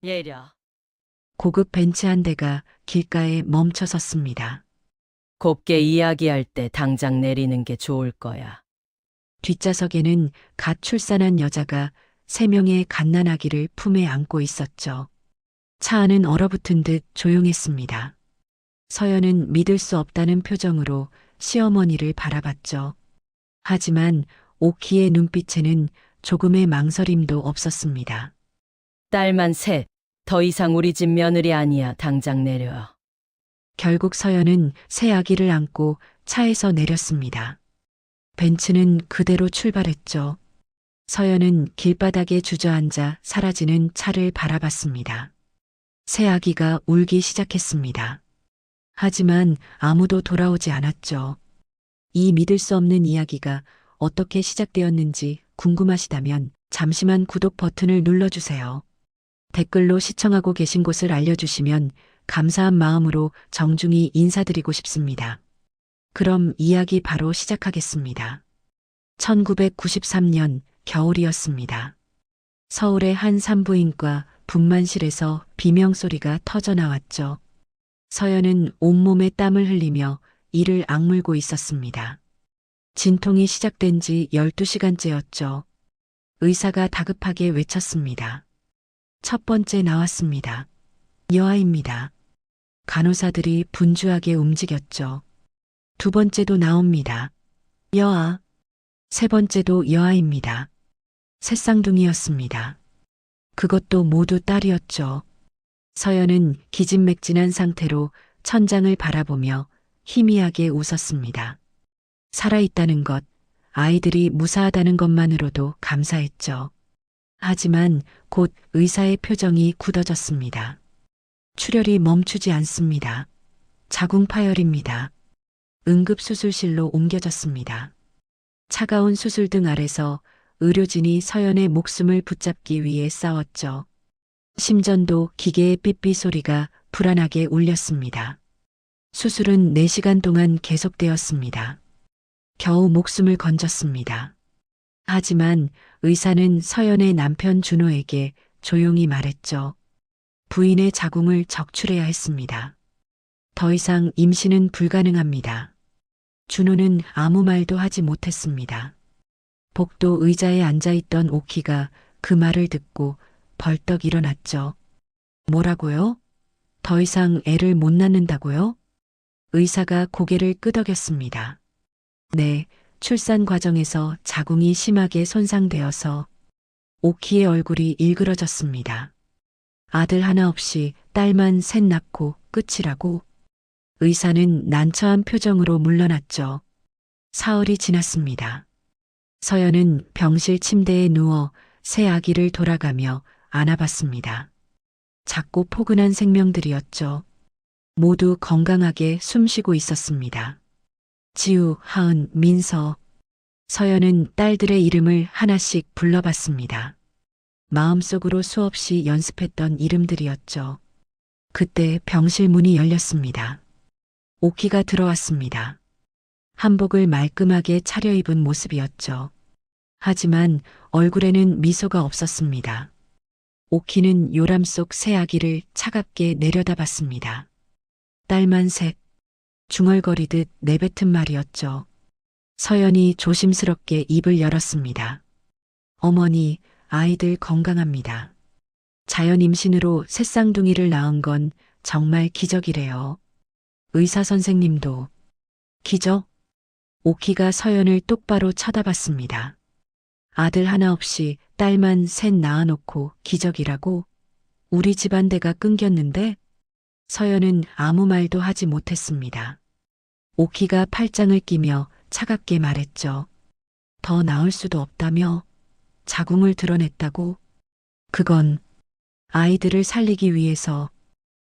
예려. 고급 벤츠 한 대가 길가에 멈춰 섰습니다. 곱게 이야기할 때 당장 내리는 게 좋을 거야. 뒷좌석에는 갓 출산한 여자가 3명의 갓난아기를 품에 안고 있었죠. 차 안은 얼어붙은 듯 조용했습니다. 서연은 믿을 수 없다는 표정으로 시어머니를 바라봤죠. 하지만 오키의 눈빛에는 조금의 망설임도 없었습니다. 딸만 셋. 더 이상 우리 집 며느리 아니야. 당장 내려. 결국 서연은 새 아기를 안고 차에서 내렸습니다. 벤츠는 그대로 출발했죠. 서연은 길바닥에 주저앉아 사라지는 차를 바라봤습니다. 새 아기가 울기 시작했습니다. 하지만 아무도 돌아오지 않았죠. 이 믿을 수 없는 이야기가 어떻게 시작되었는지 궁금하시다면 잠시만 구독 버튼을 눌러주세요. 댓글로 시청하고 계신 곳을 알려주시면 감사한 마음으로 정중히 인사드리고 싶습니다. 그럼 이야기 바로 시작하겠습니다. 1993년 겨울이었습니다. 서울의 한 산부인과 분만실에서 비명소리가 터져 나왔죠. 서연은 온몸에 땀을 흘리며 이를 악물고 있었습니다. 진통이 시작된 지 12시간째였죠. 의사가 다급하게 외쳤습니다. 첫 번째 나왔습니다. 여아입니다. 간호사들이 분주하게 움직였죠. 두 번째도 나옵니다. 여아. 세 번째도 여아입니다. 새쌍둥이였습니다. 그것도 모두 딸이었죠. 서연은 기진맥진한 상태로 천장을 바라보며 희미하게 웃었습니다. 살아있다는 것, 아이들이 무사하다는 것만으로도 감사했죠. 하지만 곧 의사의 표정이 굳어졌습니다. 출혈이 멈추지 않습니다. 자궁 파열입니다. 응급수술실로 옮겨졌습니다. 차가운 수술등 아래서 의료진이 서연의 목숨을 붙잡기 위해 싸웠죠. 심전도 기계의 삐삐 소리가 불안하게 울렸습니다. 수술은 4시간 동안 계속되었습니다. 겨우 목숨을 건졌습니다. 하지만 의사는 서연의 남편 준호에게 조용히 말했죠. 부인의 자궁을 적출해야 했습니다. 더 이상 임신은 불가능합니다. 준호는 아무 말도 하지 못했습니다. 복도 의자에 앉아있던 오키가 그 말을 듣고 벌떡 일어났죠. 뭐라고요? 더 이상 애를 못 낳는다고요? 의사가 고개를 끄덕였습니다. 네, 출산 과정에서 자궁이 심하게 손상되어서 오키의 얼굴이 일그러졌습니다. 아들 하나 없이 딸만 셋 낳고 끝이라고? 의사는 난처한 표정으로 물러났죠. 사흘이 지났습니다. 서연은 병실 침대에 누워 새 아기를 돌아가며 안아봤습니다. 작고 포근한 생명들이었죠. 모두 건강하게 숨쉬고 있었습니다. 지우, 하은, 민서. 서연은 딸들의 이름을 하나씩 불러봤습니다. 마음속으로 수없이 연습했던 이름들이었죠. 그때 병실 문이 열렸습니다. 오키가 들어왔습니다. 한복을 말끔하게 차려입은 모습이었죠. 하지만 얼굴에는 미소가 없었습니다. 오키는 요람 속 새 아기를 차갑게 내려다봤습니다. 딸만 셋, 중얼거리듯 내뱉은 말이었죠. 서연이 조심스럽게 입을 열었습니다. 어머니, 아이들 건강합니다. 자연 임신으로 새쌍둥이를 낳은 건 정말 기적이래요. 의사 선생님도. 기적? 오키가 서연을 똑바로 쳐다봤습니다. 아들 하나 없이 딸만 셋 낳아놓고 기적이라고? 우리 집안대가 끊겼는데? 서연은 아무 말도 하지 못했습니다. 오키가 팔짱을 끼며 차갑게 말했죠. 더 나을 수도 없다며? 자궁을 드러냈다고? 그건 아이들을 살리기 위해서.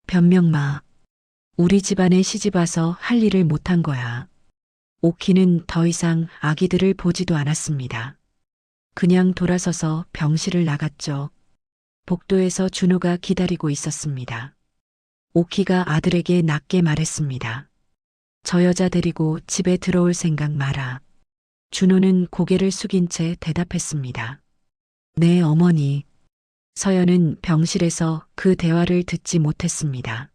변명 마. 우리 집안에 시집와서 할 일을 못한 거야. 오키는 더 이상 아기들을 보지도 않았습니다. 그냥 돌아서서 병실을 나갔죠. 복도에서 준호가 기다리고 있었습니다. 오키가 아들에게 낮게 말했습니다. 저 여자 데리고 집에 들어올 생각 마라. 준호는 고개를 숙인 채 대답했습니다. 네, 어머니. 서연은 병실에서 그 대화를 듣지 못했습니다.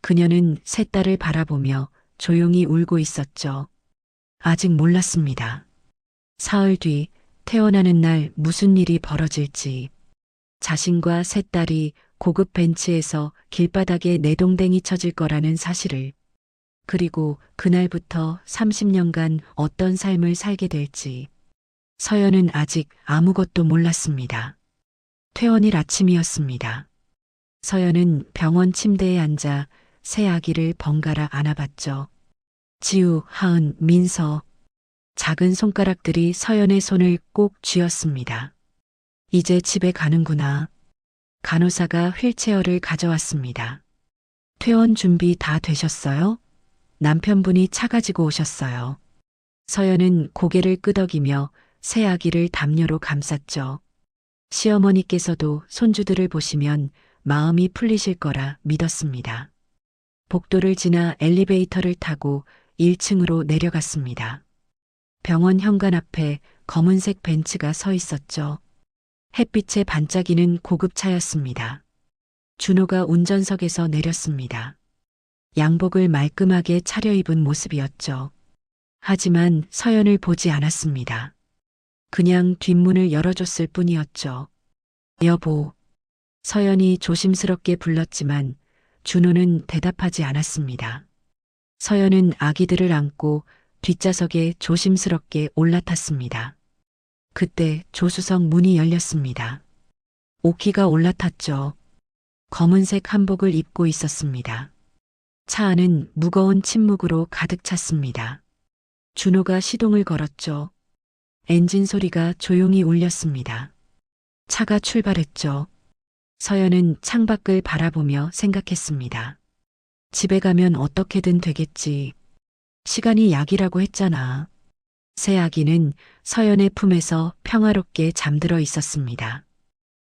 그녀는 새 딸을 바라보며 조용히 울고 있었죠. 아직 몰랐습니다. 사흘 뒤 태어나는 날 무슨 일이 벌어질지. 자신과 새 딸이 고급 벤츠에서 길바닥에 내동댕이 쳐질 거라는 사실을. 그리고 그날부터 30년간 어떤 삶을 살게 될지. 서연은 아직 아무것도 몰랐습니다. 퇴원일 아침이었습니다. 서연은 병원 침대에 앉아 새 아기를 번갈아 안아봤죠. 지우, 하은, 민서. 작은 손가락들이 서연의 손을 꼭 쥐었습니다. 이제 집에 가는구나. 간호사가 휠체어를 가져왔습니다. 퇴원 준비 다 되셨어요? 남편분이 차 가지고 오셨어요. 서연은 고개를 끄덕이며 새 아기를 담요로 감쌌죠. 시어머니께서도 손주들을 보시면 마음이 풀리실 거라 믿었습니다. 복도를 지나 엘리베이터를 타고 1층으로 내려갔습니다. 병원 현관 앞에 검은색 벤츠가 서 있었죠. 햇빛에 반짝이는 고급차였습니다. 준호가 운전석에서 내렸습니다. 양복을 말끔하게 차려입은 모습이었죠. 하지만 서연을 보지 않았습니다. 그냥 뒷문을 열어줬을 뿐이었죠. 여보. 서연이 조심스럽게 불렀지만 준호는 대답하지 않았습니다. 서연은 아기들을 안고 뒷좌석에 조심스럽게 올라탔습니다. 그때 조수석 문이 열렸습니다. 오키가 올라탔죠. 검은색 한복을 입고 있었습니다. 차 안은 무거운 침묵으로 가득 찼습니다. 준호가 시동을 걸었죠. 엔진 소리가 조용히 울렸습니다. 차가 출발했죠. 서연은 창밖을 바라보며 생각했습니다. 집에 가면 어떻게든 되겠지. 시간이 약이라고 했잖아. 새 아기는 서연의 품에서 평화롭게 잠들어 있었습니다.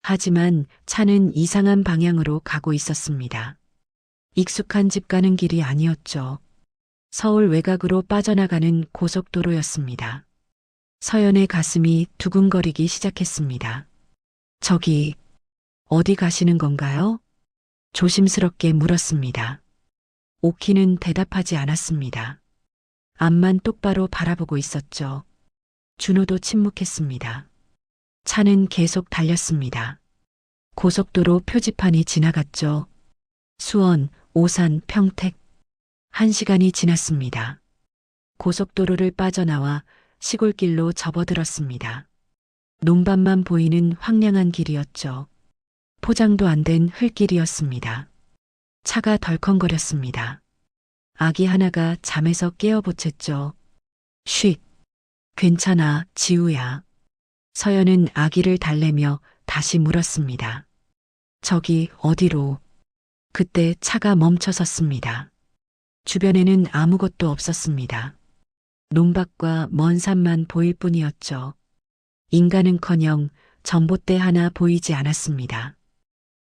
하지만 차는 이상한 방향으로 가고 있었습니다. 익숙한 집 가는 길이 아니었죠. 서울 외곽으로 빠져나가는 고속도로였습니다. 서연의 가슴이 두근거리기 시작했습니다. 저기, 어디 가시는 건가요? 조심스럽게 물었습니다. 오키는 대답하지 않았습니다. 앞만 똑바로 바라보고 있었죠. 준호도 침묵했습니다. 차는 계속 달렸습니다. 고속도로 표지판이 지나갔죠. 수원, 오산, 평택. 1시간이 지났습니다. 고속도로를 빠져나와 시골길로 접어들었습니다. 논밭만 보이는 황량한 길이었죠. 포장도 안 된 흙길이었습니다. 차가 덜컹거렸습니다. 아기 하나가 잠에서 깨어 보챘죠. 쉿. 괜찮아, 지우야. 서연은 아기를 달래며 다시 물었습니다. 저기 어디로? 그때 차가 멈춰 섰습니다. 주변에는 아무것도 없었습니다. 논밭과 먼 산만 보일 뿐이었죠. 인간은커녕 전봇대 하나 보이지 않았습니다.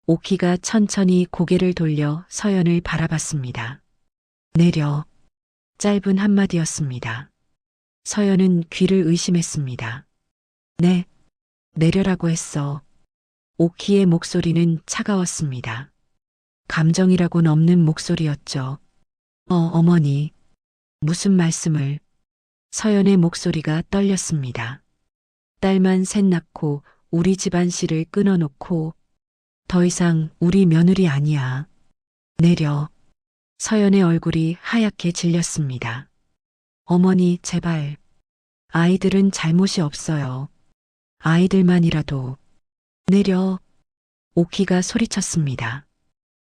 오키가 천천히 고개를 돌려 서연을 바라봤습니다. 내려. 짧은 한마디였습니다. 서연은 귀를 의심했습니다. 네, 내려라고 했어. 오키의 목소리는 차가웠습니다. 감정이라고는 없는 목소리였죠. 어머니. 무슨 말씀을. 서연의 목소리가 떨렸습니다. 딸만 셋 낳고 우리 집안 씨를 끊어놓고 더 이상 우리 며느리 아니야. 내려. 서연의 얼굴이 하얗게 질렸습니다. 어머니, 제발. 아이들은 잘못이 없어요. 아이들만이라도. 내려. 오키가 소리쳤습니다.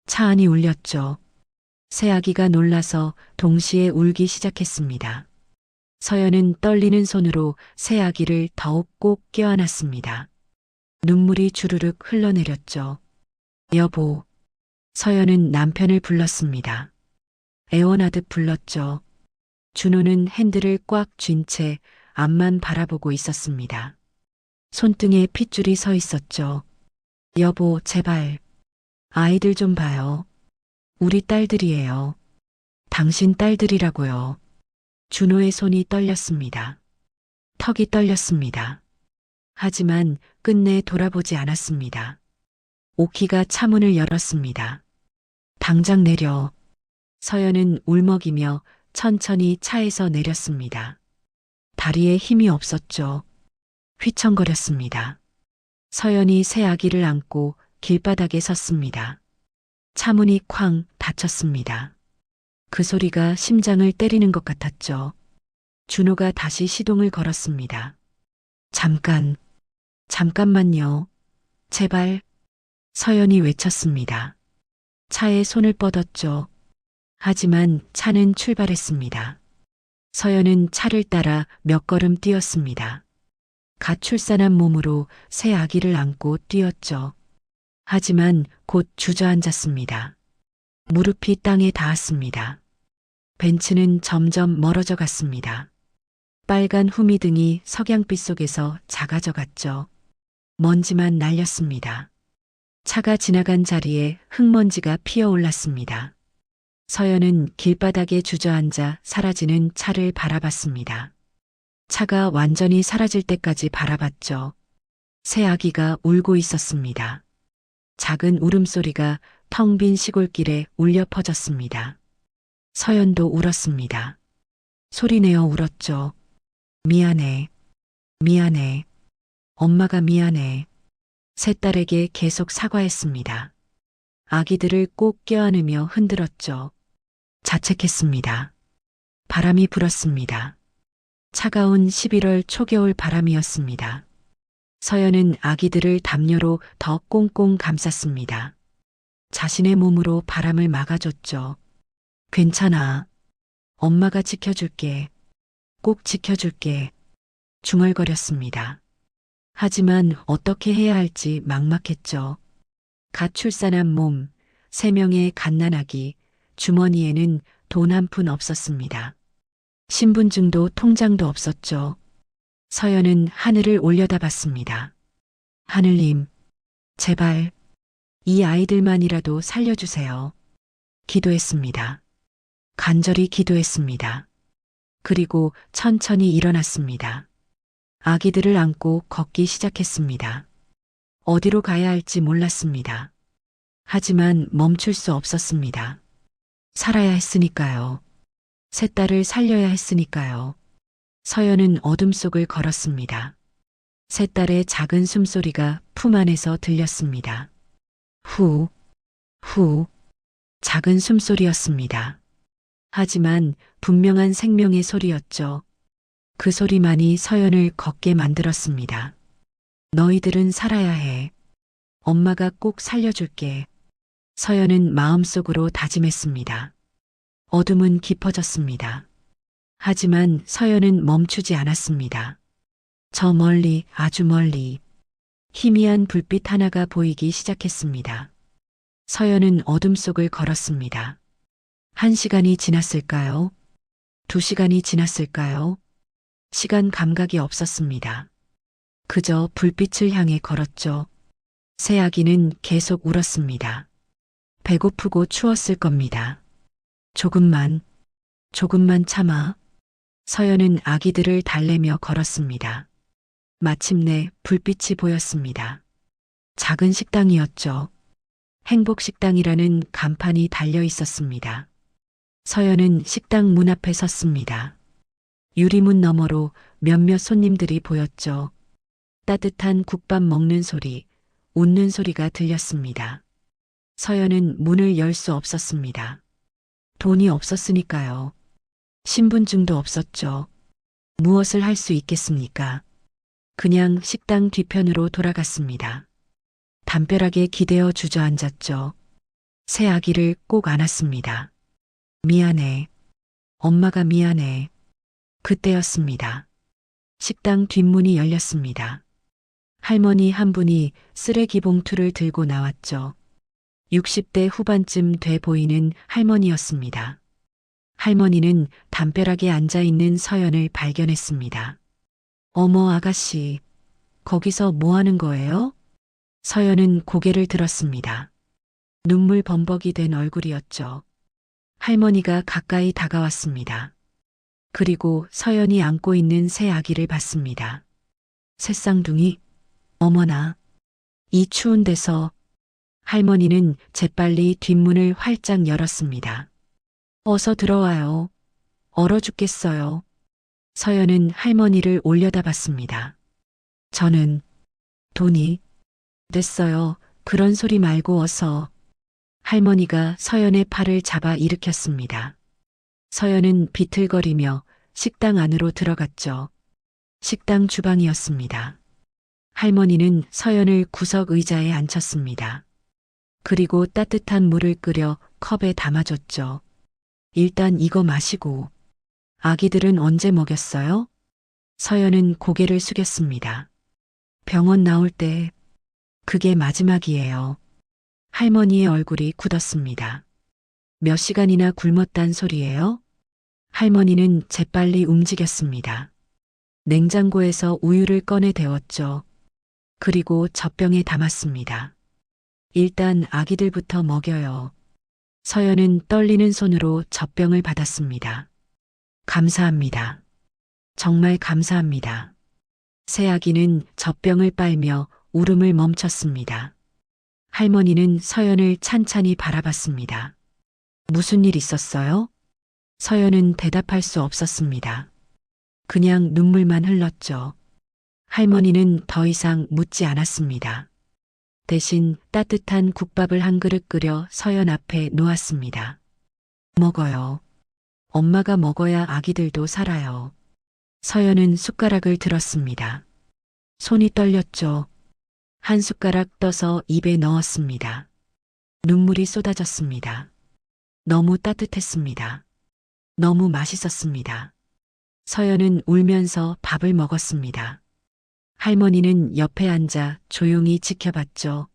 차 안이 울렸죠. 새 아기가 놀라서 동시에 울기 시작했습니다. 서연은 떨리는 손으로 새 아기를 더욱 꼭 껴안았습니다. 눈물이 주르륵 흘러내렸죠. 여보. 서연은 남편을 불렀습니다. 애원하듯 불렀죠. 준호는 핸들을 꽉 쥔 채 앞만 바라보고 있었습니다. 손등에 핏줄이 서 있었죠. 여보, 제발. 아이들 좀 봐요. 우리 딸들이에요. 당신 딸들이라고요. 준호의 손이 떨렸습니다. 턱이 떨렸습니다. 하지만 끝내 돌아보지 않았습니다. 오키가 차문을 열었습니다. 당장 내려. 서연은 울먹이며 천천히 차에서 내렸습니다. 다리에 힘이 없었죠. 휘청거렸습니다. 서연이 새 아기를 안고 길바닥에 섰습니다. 차문이 쾅 닫혔습니다. 그 소리가 심장을 때리는 것 같았죠. 준호가 다시 시동을 걸었습니다. 잠깐만요. 제발. 서연이 외쳤습니다. 차에 손을 뻗었죠. 하지만 차는 출발했습니다. 서연은 차를 따라 몇 걸음 뛰었습니다. 갓 출산한 몸으로 새 아기를 안고 뛰었죠. 하지만 곧 주저앉았습니다. 무릎이 땅에 닿았습니다. 벤츠는 점점 멀어져 갔습니다. 빨간 후미등이 석양빛 속에서 작아져 갔죠. 먼지만 날렸습니다. 차가 지나간 자리에 흙먼지가 피어올랐습니다. 서연은 길바닥에 주저앉아 사라지는 차를 바라봤습니다. 차가 완전히 사라질 때까지 바라봤죠. 새 아기가 울고 있었습니다. 작은 울음소리가 텅 빈 시골길에 울려 퍼졌습니다. 서연도 울었습니다. 소리내어 울었죠. 미안해. 엄마가 미안해. 새 딸에게 계속 사과했습니다. 아기들을 꼭 껴안으며 흔들었죠. 자책했습니다. 바람이 불었습니다. 차가운 11월 초겨울 바람이었습니다. 서연은 아기들을 담요로 더 꽁꽁 감쌌습니다. 자신의 몸으로 바람을 막아줬죠. 괜찮아. 엄마가 지켜줄게. 꼭 지켜줄게. 중얼거렸습니다. 하지만 어떻게 해야 할지 막막했죠. 갓 출산한 몸, 3명의 갓난아기, 주머니에는 돈 한 푼 없었습니다. 신분증도 통장도 없었죠. 서연은 하늘을 올려다봤습니다. 하늘님, 제발 이 아이들만이라도 살려주세요. 기도했습니다. 간절히 기도했습니다. 그리고 천천히 일어났습니다. 아기들을 안고 걷기 시작했습니다. 어디로 가야 할지 몰랐습니다. 하지만 멈출 수 없었습니다. 살아야 했으니까요. 새 딸을 살려야 했으니까요. 서연은 어둠 속을 걸었습니다. 새 딸의 작은 숨소리가 품 안에서 들렸습니다. 후, 작은 숨소리였습니다. 하지만 분명한 생명의 소리였죠. 그 소리만이 서연을 걷게 만들었습니다. 너희들은 살아야 해. 엄마가 꼭 살려줄게. 서연은 마음속으로 다짐했습니다. 어둠은 깊어졌습니다. 하지만 서연은 멈추지 않았습니다. 저 멀리, 아주 멀리 희미한 불빛 하나가 보이기 시작했습니다. 서연은 어둠 속을 걸었습니다. 1시간이 지났을까요? 2시간이 지났을까요? 시간 감각이 없었습니다. 그저 불빛을 향해 걸었죠. 새 아기는 계속 울었습니다. 배고프고 추웠을 겁니다. 조금만 참아. 서연은 아기들을 달래며 걸었습니다. 마침내 불빛이 보였습니다. 작은 식당이었죠. 행복식당이라는 간판이 달려 있었습니다. 서연은 식당 문 앞에 섰습니다. 유리문 너머로 몇몇 손님들이 보였죠. 따뜻한 국밥 먹는 소리, 웃는 소리가 들렸습니다. 서연은 문을 열 수 없었습니다. 돈이 없었으니까요. 신분증도 없었죠. 무엇을 할 수 있겠습니까? 그냥 식당 뒤편으로 돌아갔습니다. 담벼락에 기대어 주저앉았죠. 새 아기를 꼭 안았습니다. 미안해. 엄마가 미안해. 그때였습니다. 식당 뒷문이 열렸습니다. 할머니 한 분이 쓰레기 봉투를 들고 나왔죠. 60대 후반쯤 돼 보이는 할머니였습니다. 할머니는 담벼락에 앉아 있는 서연을 발견했습니다. 어머 아가씨, 거기서 뭐 하는 거예요? 서연은 고개를 들었습니다. 눈물 범벅이 된 얼굴이었죠. 할머니가 가까이 다가왔습니다. 그리고 서연이 안고 있는 새 아기를 봤습니다. 새쌍둥이? 어머나, 이 추운 데서 할머니는 재빨리 뒷문을 활짝 열었습니다. 어서 들어와요. 얼어 죽겠어요. 서연은 할머니를 올려다봤습니다. 저는 돈이 됐어요. 그런 소리 말고 어서. 할머니가 서연의 팔을 잡아 일으켰습니다. 서연은 비틀거리며 식당 안으로 들어갔죠. 식당 주방이었습니다. 할머니는 서연을 구석 의자에 앉혔습니다. 그리고 따뜻한 물을 끓여 컵에 담아줬죠. 일단 이거 마시고. 아기들은 언제 먹였어요? 서연은 고개를 숙였습니다. 병원 나올 때 그게 마지막이에요. 할머니의 얼굴이 굳었습니다. 몇 시간이나 굶었단 소리예요? 할머니는 재빨리 움직였습니다. 냉장고에서 우유를 꺼내 데웠죠. 그리고 젖병에 담았습니다. 일단 아기들부터 먹여요. 서연은 떨리는 손으로 젖병을 받았습니다. 감사합니다. 정말 감사합니다. 새 아기는 젖병을 빨며 울음을 멈췄습니다. 할머니는 서연을 찬찬히 바라봤습니다. 무슨 일 있었어요? 서연은 대답할 수 없었습니다. 그냥 눈물만 흘렀죠. 할머니는 더 이상 묻지 않았습니다. 대신 따뜻한 국밥을 한 그릇 끓여 서연 앞에 놓았습니다. 먹어요. 엄마가 먹어야 아기들도 살아요. 서연은 숟가락을 들었습니다. 손이 떨렸죠. 한 숟가락 떠서 입에 넣었습니다. 눈물이 쏟아졌습니다. 너무 따뜻했습니다. 너무 맛있었습니다. 서연은 울면서 밥을 먹었습니다. 할머니는 옆에 앉아 조용히 지켜봤죠.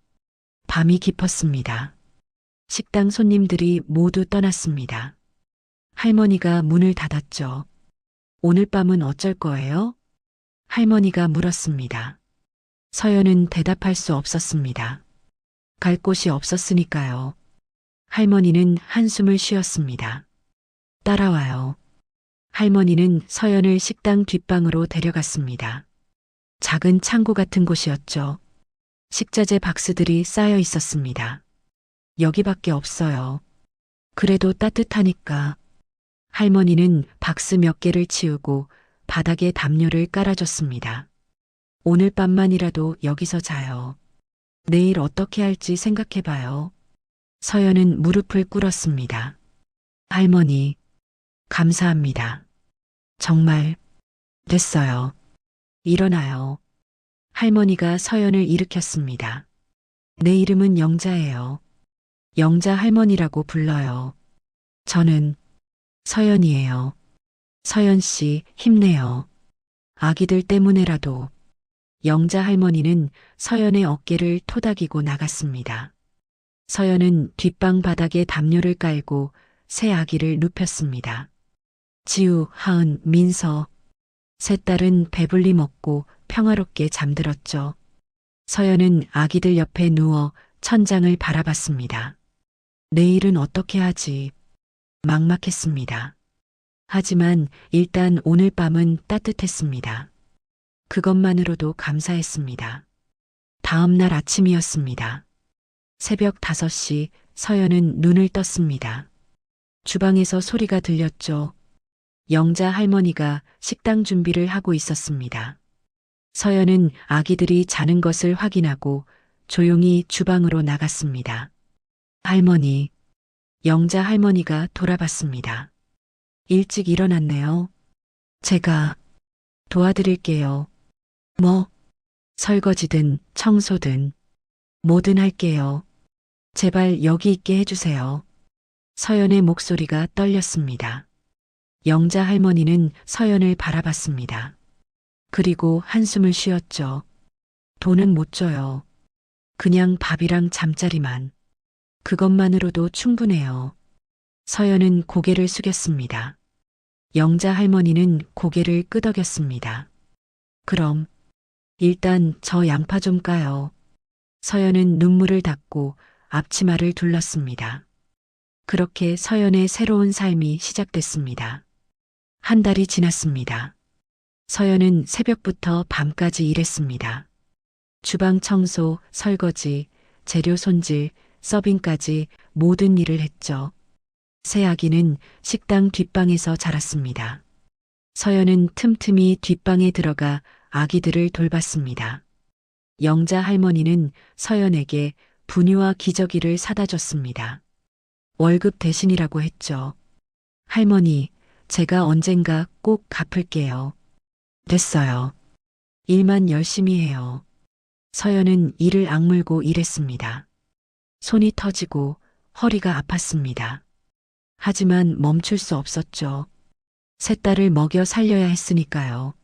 밤이 깊었습니다. 식당 손님들이 모두 떠났습니다. 할머니가 문을 닫았죠. 오늘 밤은 어쩔 거예요? 할머니가 물었습니다. 서연은 대답할 수 없었습니다. 갈 곳이 없었으니까요. 할머니는 한숨을 쉬었습니다. 따라와요. 할머니는 서연을 식당 뒷방으로 데려갔습니다. 작은 창고 같은 곳이었죠. 식자재 박스들이 쌓여 있었습니다. 여기밖에 없어요. 그래도 따뜻하니까. 할머니는 박스 몇 개를 치우고 바닥에 담요를 깔아줬습니다. 오늘 밤만이라도 여기서 자요. 내일 어떻게 할지 생각해봐요. 서연은 무릎을 꿇었습니다. 할머니, 감사합니다. 정말 됐어요. 일어나요. 할머니가 서연을 일으켰습니다. 내 이름은 영자예요. 영자 할머니라고 불러요. 저는 서연이에요. 서연 씨, 힘내요. 아기들 때문에라도. 영자 할머니는 서연의 어깨를 토닥이고 나갔습니다. 서연은 뒷방 바닥에 담요를 깔고 새 아기를 눕혔습니다. 지우, 하은, 민서. 세 딸은 배불리 먹고 평화롭게 잠들었죠. 서연은 아기들 옆에 누워 천장을 바라봤습니다. 내일은 어떻게 하지? 막막했습니다. 하지만 일단 오늘 밤은 따뜻했습니다. 그것만으로도 감사했습니다. 다음 날 아침이었습니다. 새벽 5시 서연은 눈을 떴습니다. 주방에서 소리가 들렸죠. 영자 할머니가 식당 준비를 하고 있었습니다. 서연은 아기들이 자는 것을 확인하고 조용히 주방으로 나갔습니다. 할머니, 영자 할머니가 돌아봤습니다. 일찍 일어났네요. 제가 도와드릴게요. 뭐, 설거지든 청소든 뭐든 할게요. 제발 여기 있게 해주세요. 서연의 목소리가 떨렸습니다. 영자 할머니는 서연을 바라봤습니다. 그리고 한숨을 쉬었죠. 돈은 못 줘요. 그냥 밥이랑 잠자리만. 그것만으로도 충분해요. 서연은 고개를 숙였습니다. 영자 할머니는 고개를 끄덕였습니다. 그럼 일단 저 양파 좀 까요. 서연은 눈물을 닦고 앞치마를 둘렀습니다. 그렇게 서연의 새로운 삶이 시작됐습니다. 한 달이 지났습니다. 서연은 새벽부터 밤까지 일했습니다. 주방 청소, 설거지, 재료 손질, 서빙까지 모든 일을 했죠. 새 아기는 식당 뒷방에서 자랐습니다. 서연은 틈틈이 뒷방에 들어가 아기들을 돌봤습니다. 영자 할머니는 서연에게 분유와 기저귀를 사다 줬습니다. 월급 대신이라고 했죠. 할머니, 제가 언젠가 꼭 갚을게요. 됐어요. 일만 열심히 해요. 서연은 이를 악물고 일했습니다. 손이 터지고 허리가 아팠습니다. 하지만 멈출 수 없었죠. 세 딸을 먹여 살려야 했으니까요.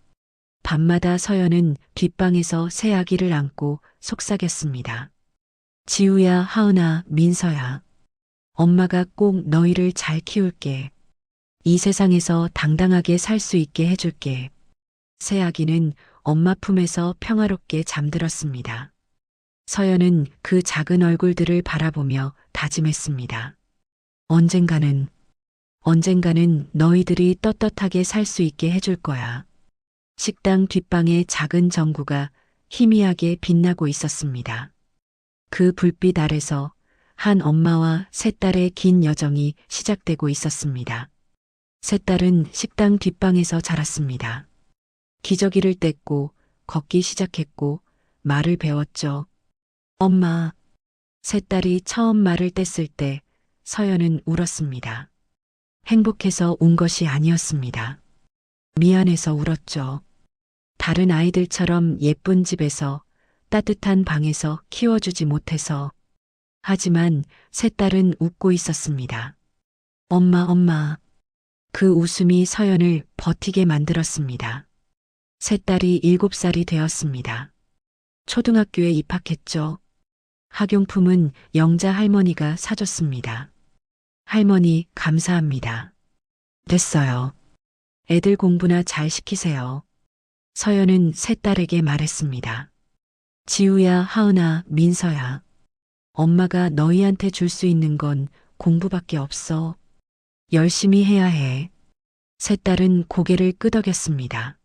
밤마다 서연은 뒷방에서 새 아기를 안고 속삭였습니다. 지우야, 하은아, 민서야. 엄마가 꼭 너희를 잘 키울게. 이 세상에서 당당하게 살 수 있게 해줄게. 새 아기는 엄마 품에서 평화롭게 잠들었습니다. 서연은 그 작은 얼굴들을 바라보며 다짐했습니다. 언젠가는 너희들이 떳떳하게 살 수 있게 해줄 거야. 식당 뒷방의 작은 전구가 희미하게 빛나고 있었습니다. 그 불빛 아래서 한 엄마와 세 딸의 긴 여정이 시작되고 있었습니다. 세 딸은 식당 뒷방에서 자랐습니다. 기저귀를 뗐고 걷기 시작했고 말을 배웠죠. 엄마. 세 딸이 처음 말을 뗐을 때 서연은 울었습니다. 행복해서 운 것이 아니었습니다. 미안해서 울었죠. 다른 아이들처럼 예쁜 집에서 따뜻한 방에서 키워주지 못해서. 하지만 세 딸은 웃고 있었습니다. 엄마. 그 웃음이 서연을 버티게 만들었습니다. 세 딸이 7살이 되었습니다. 초등학교에 입학했죠. 학용품은 영자 할머니가 사줬습니다. 할머니, 감사합니다. 됐어요. 애들 공부나 잘 시키세요. 서연은 세 딸에게 말했습니다. 지우야, 하은아, 민서야. 엄마가 너희한테 줄 수 있는 건 공부밖에 없어. 열심히 해야 해. 세 딸은 고개를 끄덕였습니다.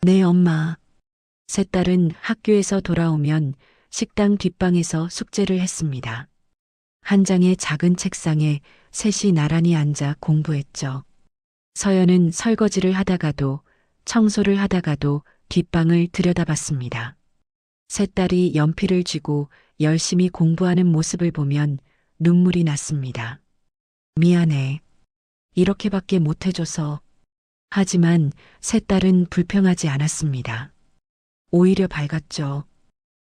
네, 엄마. 세 딸은 학교에서 돌아오면 식당 뒷방에서 숙제를 했습니다. 한 장의 작은 책상에 셋이 나란히 앉아 공부했죠. 서연은 설거지를 하다가도 청소를 하다가도 뒷방을 들여다봤습니다. 세 딸이 연필을 쥐고 열심히 공부하는 모습을 보면 눈물이 났습니다. 미안해. 이렇게밖에 못해줘서. 하지만 세 딸은 불평하지 않았습니다. 오히려 밝았죠.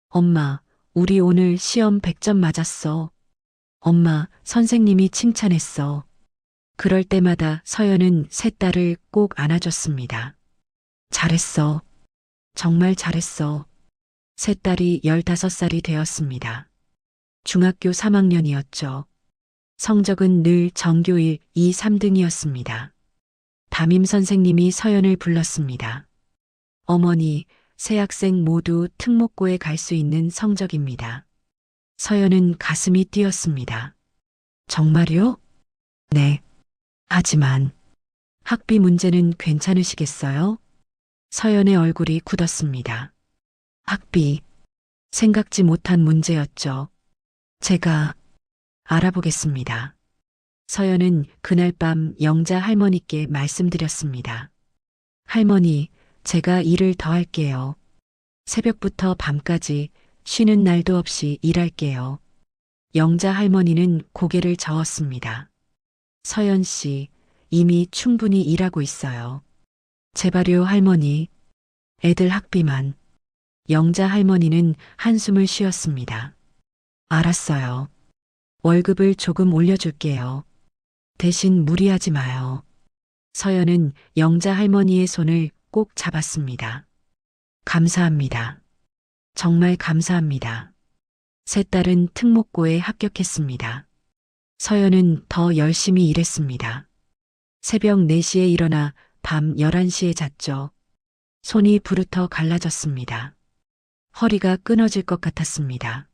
엄마, 우리 오늘 시험 100점 맞았어. 엄마, 선생님이 칭찬했어. 그럴 때마다 서연은 세 딸을 꼭 안아줬습니다. 잘했어. 정말 잘했어. 세 딸이 15살이 되었습니다. 중학교 3학년이었죠. 성적은 늘 전교 1, 2, 3등이었습니다. 담임 선생님이 서연을 불렀습니다. 어머니, 세 학생 모두 특목고에 갈 수 있는 성적입니다. 서연은 가슴이 뛰었습니다. 정말요? 네. 하지만 학비 문제는 괜찮으시겠어요? 서연의 얼굴이 굳었습니다. 학비. 생각지 못한 문제였죠. 제가 알아보겠습니다. 서연은 그날 밤 영자 할머니께 말씀드렸습니다. 할머니, 제가 일을 더 할게요. 새벽부터 밤까지 쉬는 날도 없이 일할게요. 영자 할머니는 고개를 저었습니다. 서연 씨, 이미 충분히 일하고 있어요. 제발요, 할머니. 애들 학비만. 영자 할머니는 한숨을 쉬었습니다. 알았어요. 월급을 조금 올려줄게요. 대신 무리하지 마요. 서연은 영자 할머니의 손을 꼭 잡았습니다. 감사합니다. 정말 감사합니다. 세 딸은 특목고에 합격했습니다. 서연은 더 열심히 일했습니다. 새벽 4시에 일어나 밤 11시에 잤죠. 손이 부르터 갈라졌습니다. 허리가 끊어질 것 같았습니다.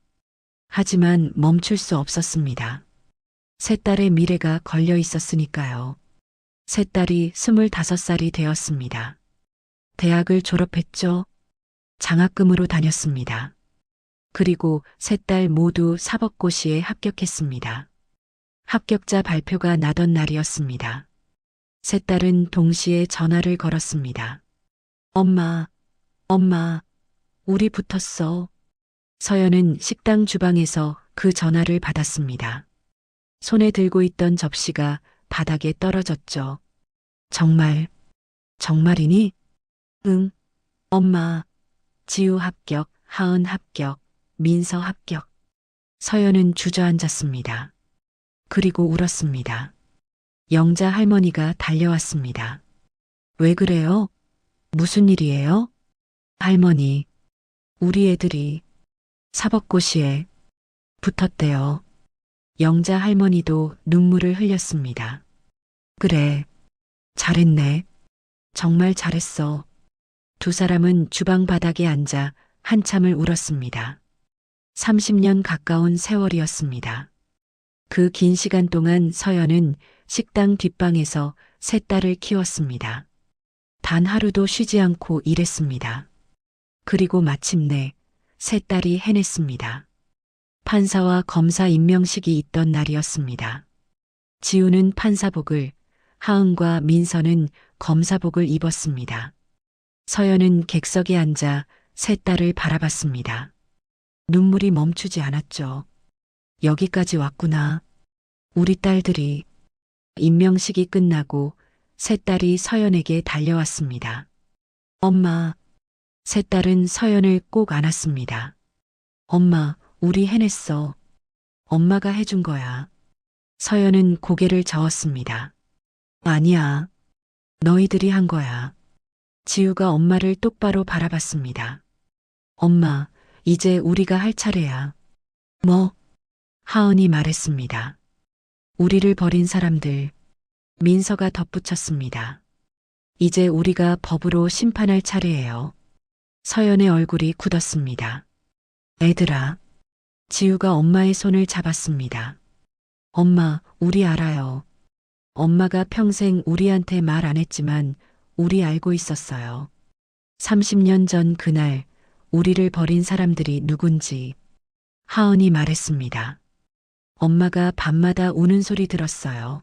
하지만 멈출 수 없었습니다. 세 딸의 미래가 걸려 있었으니까요. 세 딸이 25살이 되었습니다. 대학을 졸업했죠. 장학금으로 다녔습니다. 그리고 세 딸 모두 사법고시에 합격했습니다. 합격자 발표가 나던 날이었습니다. 세 딸은 동시에 전화를 걸었습니다. 엄마, 엄마, 우리 붙었어. 서연은 식당 주방에서 그 전화를 받았습니다. 손에 들고 있던 접시가 바닥에 떨어졌죠. 정말이니? 응, 엄마. 지우 합격, 하은 합격, 민서 합격. 서연은 주저앉았습니다. 그리고 울었습니다. 영자 할머니가 달려왔습니다. 왜 그래요? 무슨 일이에요? 할머니, 우리 애들이 사법고시에 붙었대요. 영자 할머니도 눈물을 흘렸습니다. 그래, 잘했네. 정말 잘했어. 두 사람은 주방 바닥에 앉아 한참을 울었습니다. 30년 가까운 세월이었습니다. 그 긴 시간 동안 서연은 식당 뒷방에서 세 딸을 키웠습니다. 단 하루도 쉬지 않고 일했습니다. 그리고 마침내 세 딸이 해냈습니다. 판사와 검사 임명식이 있던 날이었습니다. 지우는 판사복을, 하은과 민서는 검사복을 입었습니다. 서연은 객석에 앉아 세 딸을 바라봤습니다. 눈물이 멈추지 않았죠. 여기까지 왔구나. 우리 딸들이. 임명식이 끝나고 세 딸이 서연에게 달려왔습니다. 엄마. 세 딸은 서연을 꼭 안았습니다. 엄마, 우리 해냈어. 엄마가 해준 거야. 서연은 고개를 저었습니다. 아니야. 너희들이 한 거야. 지우가 엄마를 똑바로 바라봤습니다. 엄마, 이제 우리가 할 차례야. 뭐? 하은이 말했습니다. 우리를 버린 사람들. 민서가 덧붙였습니다. 이제 우리가 법으로 심판할 차례예요. 서연의 얼굴이 굳었습니다. 애들아. 지우가 엄마의 손을 잡았습니다. 엄마, 우리 알아요. 엄마가 평생 우리한테 말 안 했지만 우리 알고 있었어요. 30년 전 그날 우리를 버린 사람들이 누군지. 하은이 말했습니다. 엄마가 밤마다 우는 소리 들었어요.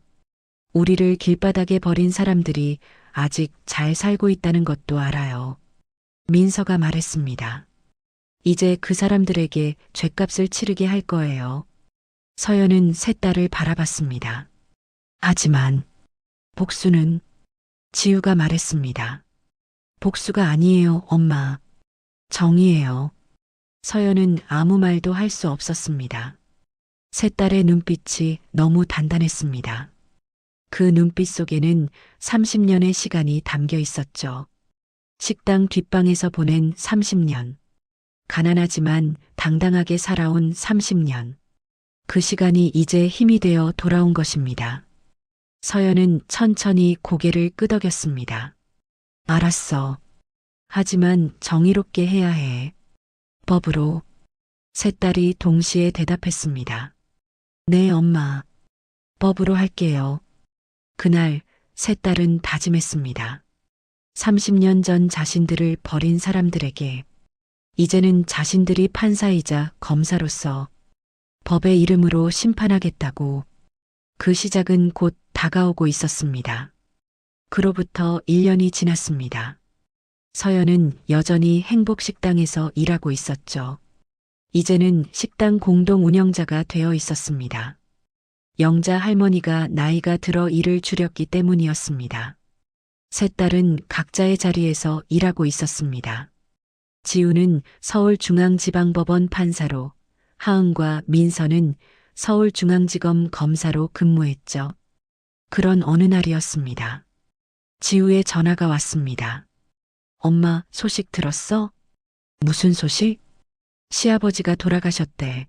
우리를 길바닥에 버린 사람들이 아직 잘 살고 있다는 것도 알아요. 민서가 말했습니다. 이제 그 사람들에게 죗값을 치르게 할 거예요. 서연은 세 딸을 바라봤습니다. 하지만 복수는? 지우가 말했습니다. 복수가 아니에요, 엄마. 정의예요. 서연은 아무 말도 할 수 없었습니다. 세 딸의 눈빛이 너무 단단했습니다. 그 눈빛 속에는 30년의 시간이 담겨 있었죠. 식당 뒷방에서 보낸 30년. 가난하지만 당당하게 살아온 30년. 그 시간이 이제 힘이 되어 돌아온 것입니다. 서연은 천천히 고개를 끄덕였습니다. 알았어. 하지만 정의롭게 해야 해. 법으로. 세 딸이 동시에 대답했습니다. 네, 엄마. 법으로 할게요. 그날 세 딸은 다짐했습니다. 30년 전 자신들을 버린 사람들에게 이제는 자신들이 판사이자 검사로서 법의 이름으로 심판하겠다고. 그 시작은 곧 다가오고 있었습니다. 그로부터 1년이 지났습니다. 서연은 여전히 행복식당에서 일하고 있었죠. 이제는 식당 공동 운영자가 되어 있었습니다. 영자 할머니가 나이가 들어 일을 줄였기 때문이었습니다. 세 딸은 각자의 자리에서 일하고 있었습니다. 지우는 서울중앙지방법원 판사로, 하은과 민서는 서울중앙지검 검사로 근무했죠. 그런 어느 날이었습니다. 지우의 전화가 왔습니다. 엄마, 소식 들었어? 무슨 소식? 시아버지가 돌아가셨대.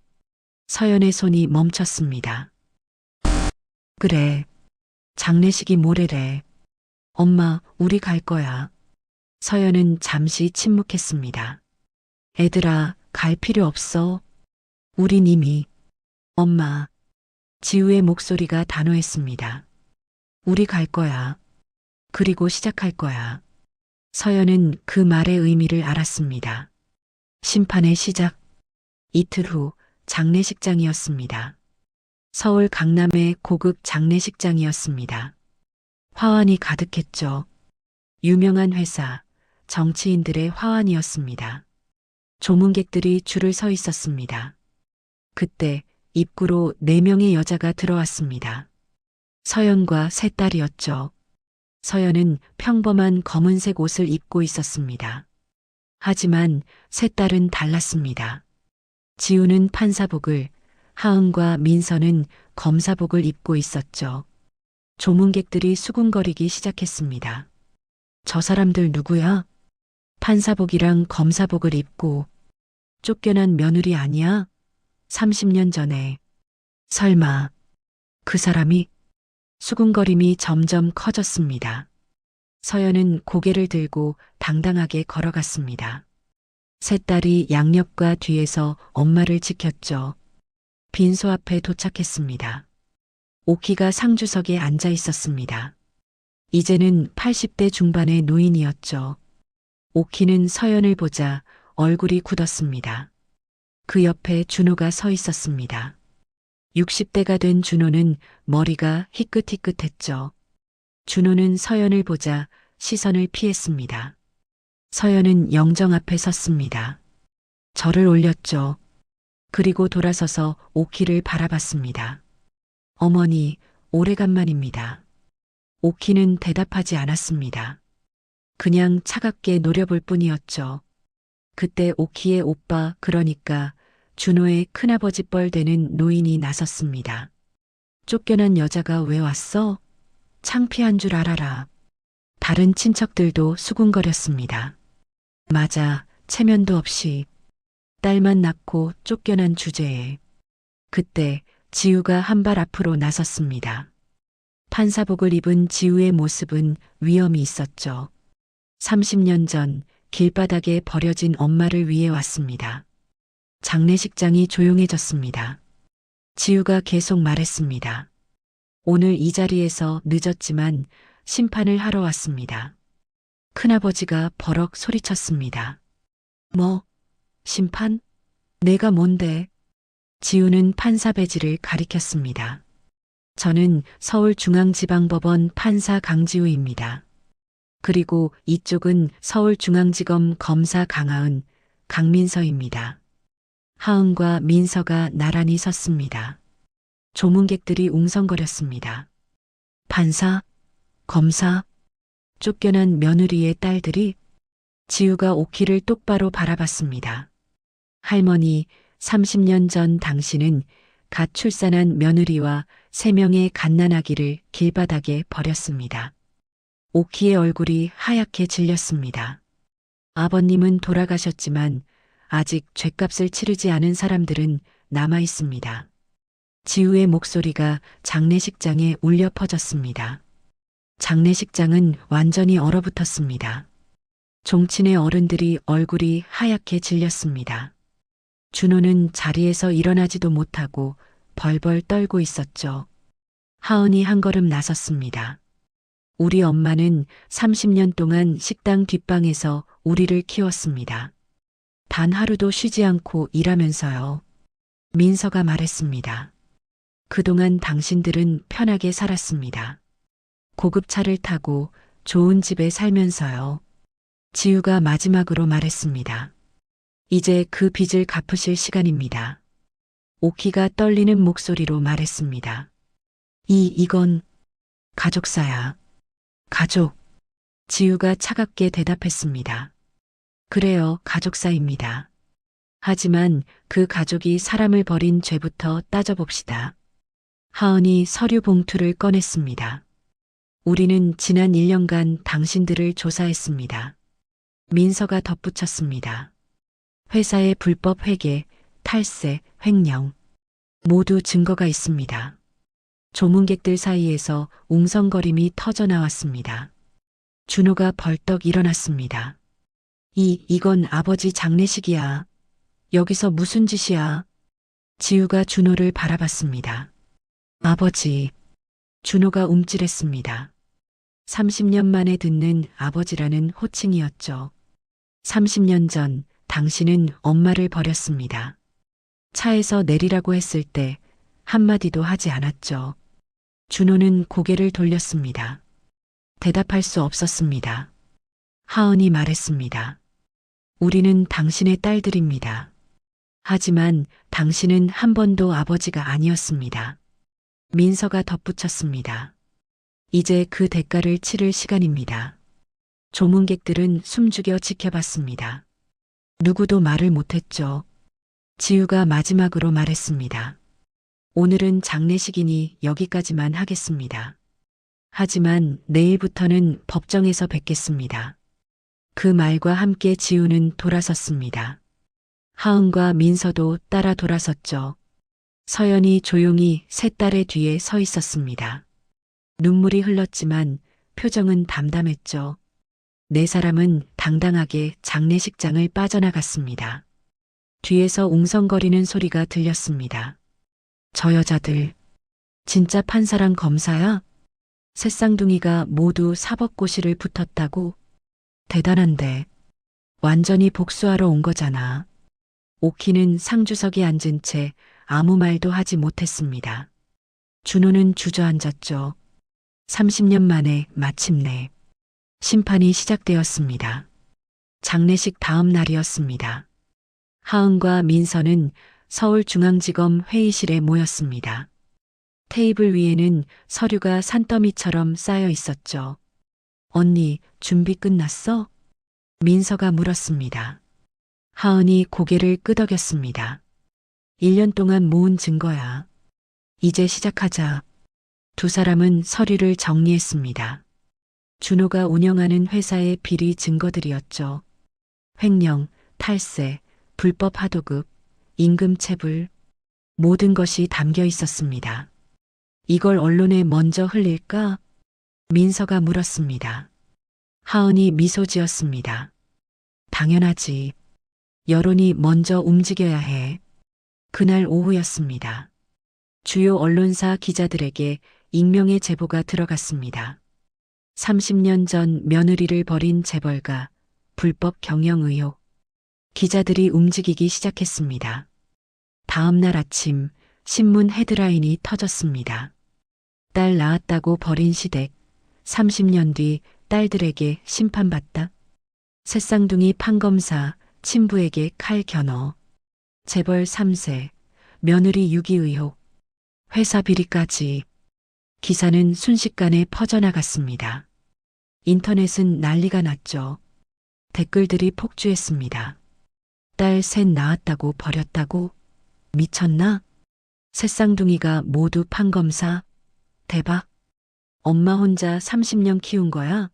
서연의 손이 멈췄습니다. 그래. 장례식이 모레래. 엄마, 우리 갈 거야. 서연은 잠시 침묵했습니다. 애들아, 갈 필요 없어. 우린 이미. 엄마. 지우의 목소리가 단호했습니다. 우리 갈 거야. 그리고 시작할 거야. 서연은 그 말의 의미를 알았습니다. 심판의 시작. 이틀 후 장례식장이었습니다. 서울 강남의 고급 장례식장이었습니다. 화환이 가득했죠. 유명한 회사, 정치인들의 화환이었습니다. 조문객들이 줄을 서 있었습니다. 그때 입구로 4명의 여자가 들어왔습니다. 서연과 세 딸이었죠. 서연은 평범한 검은색 옷을 입고 있었습니다. 하지만 세 딸은 달랐습니다. 지우는 판사복을, 하은과 민서는 검사복을 입고 있었죠. 조문객들이 수군거리기 시작했습니다. 저 사람들 누구야? 판사복이랑 검사복을 입고 쫓겨난 며느리 아니야? 30년 전에. 설마 그 사람이? 수군거림이 점점 커졌습니다. 서연은 고개를 들고 당당하게 걸어갔습니다. 세 딸이 양옆과 뒤에서 엄마를 지켰죠. 빈소 앞에 도착했습니다. 오키가 상주석에 앉아 있었습니다. 이제는 80대 중반의 노인이었죠. 오키는 서연을 보자 얼굴이 굳었습니다. 그 옆에 준호가 서 있었습니다. 60대가 된 준호는 머리가 희끗희끗했죠. 준호는 서연을 보자 시선을 피했습니다. 서연은 영정 앞에 섰습니다. 절을 올렸죠. 그리고 돌아서서 오키를 바라봤습니다. 어머니, 오래간만입니다. 오키는 대답하지 않았습니다. 그냥 차갑게 노려볼 뿐이었죠. 그때 오키의 오빠, 그러니까 준호의 큰아버지 뻘 되는 노인이 나섰습니다. 쫓겨난 여자가 왜 왔어? 창피한 줄 알아라. 다른 친척들도 수군거렸습니다. 맞아, 체면도 없이. 딸만 낳고 쫓겨난 주제에. 그때 지우가 한 발 앞으로 나섰습니다. 판사복을 입은 지우의 모습은 위엄이 있었죠. 30년 전 길바닥에 버려진 엄마를 위해 왔습니다. 장례식장이 조용해졌습니다. 지우가 계속 말했습니다. 오늘 이 자리에서 늦었지만 심판을 하러 왔습니다. 큰아버지가 버럭 소리쳤습니다. 뭐? 심판? 내가 뭔데? 지우는 판사 배지를 가리켰습니다. 저는 서울중앙지방법원 판사 강지우입니다. 그리고 이쪽은 서울중앙지검 검사 강하은, 강민서입니다. 하은과 민서가 나란히 섰습니다. 조문객들이 웅성거렸습니다. 판사? 검사? 쫓겨난 며느리의 딸들이? 지우가 오키를 똑바로 바라봤습니다. 할머니, 30년 전 당신은 갓 출산한 며느리와 3명의 갓난아기를 길바닥에 버렸습니다. 오키의 얼굴이 하얗게 질렸습니다. 아버님은 돌아가셨지만 아직 죗값을 치르지 않은 사람들은 남아 있습니다. 지우의 목소리가 장례식장에 울려 퍼졌습니다. 장례식장은 완전히 얼어붙었습니다. 종친의 어른들이 얼굴이 하얗게 질렸습니다. 준호는 자리에서 일어나지도 못하고 벌벌 떨고 있었죠. 하은이 한 걸음 나섰습니다. 우리 엄마는 30년 동안 식당 뒷방에서 우리를 키웠습니다. 단 하루도 쉬지 않고 일하면서요. 민서가 말했습니다. 그동안 당신들은 편하게 살았습니다. 고급차를 타고 좋은 집에 살면서요. 지우가 마지막으로 말했습니다. 이제 그 빚을 갚으실 시간입니다. 오키가 떨리는 목소리로 말했습니다. 이건 가족사야. 가족. 지우가 차갑게 대답했습니다. 그래요, 가족사입니다. 하지만 그 가족이 사람을 버린 죄부터 따져봅시다. 하은이 서류 봉투를 꺼냈습니다. 우리는 지난 1년간 당신들을 조사했습니다. 민서가 덧붙였습니다. 회사의 불법 회계, 탈세, 횡령. 모두 증거가 있습니다. 조문객들 사이에서 웅성거림이 터져나왔습니다. 준호가 벌떡 일어났습니다. 이건 아버지 장례식이야. 여기서 무슨 짓이야? 지우가 준호를 바라봤습니다. 아버지. 준호가 움찔했습니다. 30년 만에 듣는 아버지라는 호칭이었죠. 30년 전 당신은 엄마를 버렸습니다. 차에서 내리라고 했을 때 한마디도 하지 않았죠. 준호는 고개를 돌렸습니다. 대답할 수 없었습니다. 하은이 말했습니다. 우리는 당신의 딸들입니다. 하지만 당신은 한 번도 아버지가 아니었습니다. 민서가 덧붙였습니다. 이제 그 대가를 치를 시간입니다. 조문객들은 숨죽여 지켜봤습니다. 누구도 말을 못했죠. 지우가 마지막으로 말했습니다. 오늘은 장례식이니 여기까지만 하겠습니다. 하지만 내일부터는 법정에서 뵙겠습니다. 그 말과 함께 지우는 돌아섰습니다. 하은과 민서도 따라 돌아섰죠. 서연이 조용히 세 딸의 뒤에 서 있었습니다. 눈물이 흘렀지만 표정은 담담했죠. 네 사람은 당당하게 장례식장을 빠져나갔습니다. 뒤에서 웅성거리는 소리가 들렸습니다. 저 여자들, 진짜 판사랑 검사야? 새쌍둥이가 모두 사법고시를 붙었다고? 대단한데, 완전히 복수하러 온 거잖아. 오키는 상주석에 앉은 채 아무 말도 하지 못했습니다. 준호는 주저앉았죠. 30년 만에 마침내 심판이 시작되었습니다. 장례식 다음 날이었습니다. 하은과 민서는 서울중앙지검 회의실에 모였습니다. 테이블 위에는 서류가 산더미처럼 쌓여 있었죠. 언니, 준비 끝났어? 민서가 물었습니다. 하은이 고개를 끄덕였습니다. 1년 동안 모은 증거야. 이제 시작하자. 두 사람은 서류를 정리했습니다. 준호가 운영하는 회사의 비리 증거들이었죠. 횡령, 탈세, 불법 하도급, 임금 체불, 모든 것이 담겨 있었습니다. 이걸 언론에 먼저 흘릴까? 민서가 물었습니다. 하은이 미소 지었습니다. 당연하지. 여론이 먼저 움직여야 해. 그날 오후였습니다. 주요 언론사 기자들에게 익명의 제보가 들어갔습니다. 30년 전 며느리를 버린 재벌가, 불법 경영 의혹. 기자들이 움직이기 시작했습니다. 다음 날 아침 신문 헤드라인이 터졌습니다. 딸 낳았다고 버린 시댁, 30년 뒤 딸들에게 심판받다. 새쌍둥이 판검사, 친부에게 칼 겨눠. 재벌 3세, 며느리 유기 의혹, 회사 비리까지. 기사는 순식간에 퍼져나갔습니다. 인터넷은 난리가 났죠. 댓글들이 폭주했습니다. 딸 셋 낳았다고 버렸다고? 미쳤나? 새쌍둥이가 모두 판검사? 대박. 엄마 혼자 30년 키운 거야?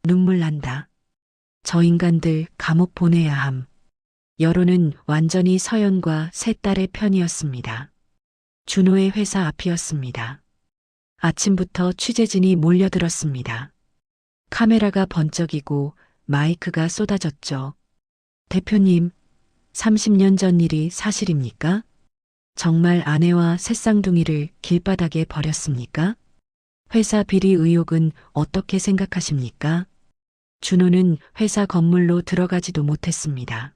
눈물 난다. 저 인간들 감옥 보내야 함. 여론은 완전히 서연과 세 딸의 편이었습니다. 준호의 회사 앞이었습니다. 아침부터 취재진이 몰려들었습니다. 카메라가 번쩍이고 마이크가 쏟아졌죠. 대표님, 30년 전 일이 사실입니까? 정말 아내와 새쌍둥이를 길바닥에 버렸습니까? 회사 비리 의혹은 어떻게 생각하십니까? 준호는 회사 건물로 들어가지도 못했습니다.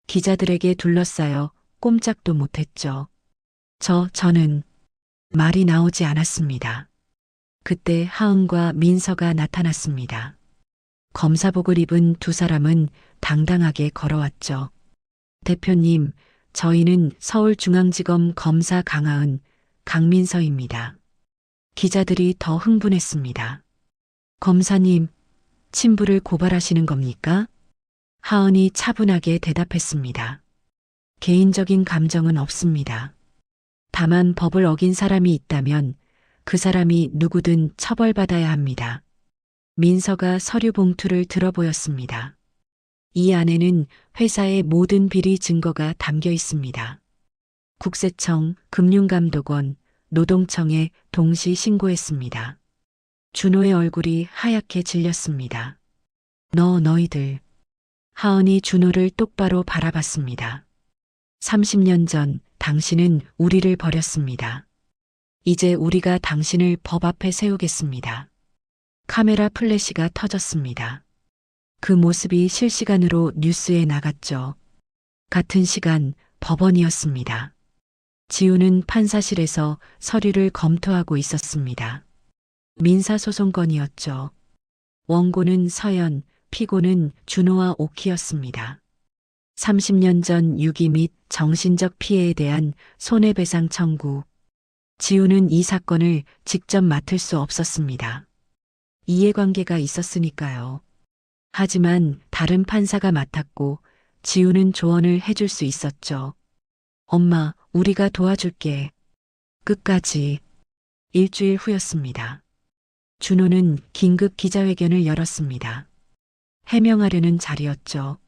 기자들에게 둘러싸여 꼼짝도 못했죠. 저는 말이 나오지 않았습니다. 그때 하은과 민서가 나타났습니다. 검사복을 입은 두 사람은 당당하게 걸어왔죠. 대표님, 저희는 서울중앙지검 검사 강하은, 강민서입니다. 기자들이 더 흥분했습니다. 검사님, 친부를 고발하시는 겁니까? 하은이 차분하게 대답했습니다. 개인적인 감정은 없습니다. 다만 법을 어긴 사람이 있다면 그 사람이 누구든 처벌받아야 합니다. 민서가 서류 봉투를 들어보였습니다. 이 안에는 회사의 모든 비리 증거가 담겨 있습니다. 국세청, 금융감독원, 노동청에 동시 신고했습니다. 준호의 얼굴이 하얗게 질렸습니다. 너희들. 하은이 준호를 똑바로 바라봤습니다. 30년 전 당신은 우리를 버렸습니다. 이제 우리가 당신을 법 앞에 세우겠습니다. 카메라 플래시가 터졌습니다. 그 모습이 실시간으로 뉴스에 나갔죠. 같은 시간 법원이었습니다. 지우는 판사실에서 서류를 검토하고 있었습니다. 민사소송건이었죠. 원고는 서연, 피고는 준호와 오키였습니다. 30년 전 유기 및 정신적 피해에 대한 손해배상 청구. 지우는 이 사건을 직접 맡을 수 없었습니다. 이해관계가 있었으니까요. 하지만 다른 판사가 맡았고 지우는 조언을 해줄 수 있었죠. 엄마, 우리가 도와줄게. 끝까지. 일주일 후였습니다. 준호는 긴급 기자회견을 열었습니다. 해명하려는 자리였죠.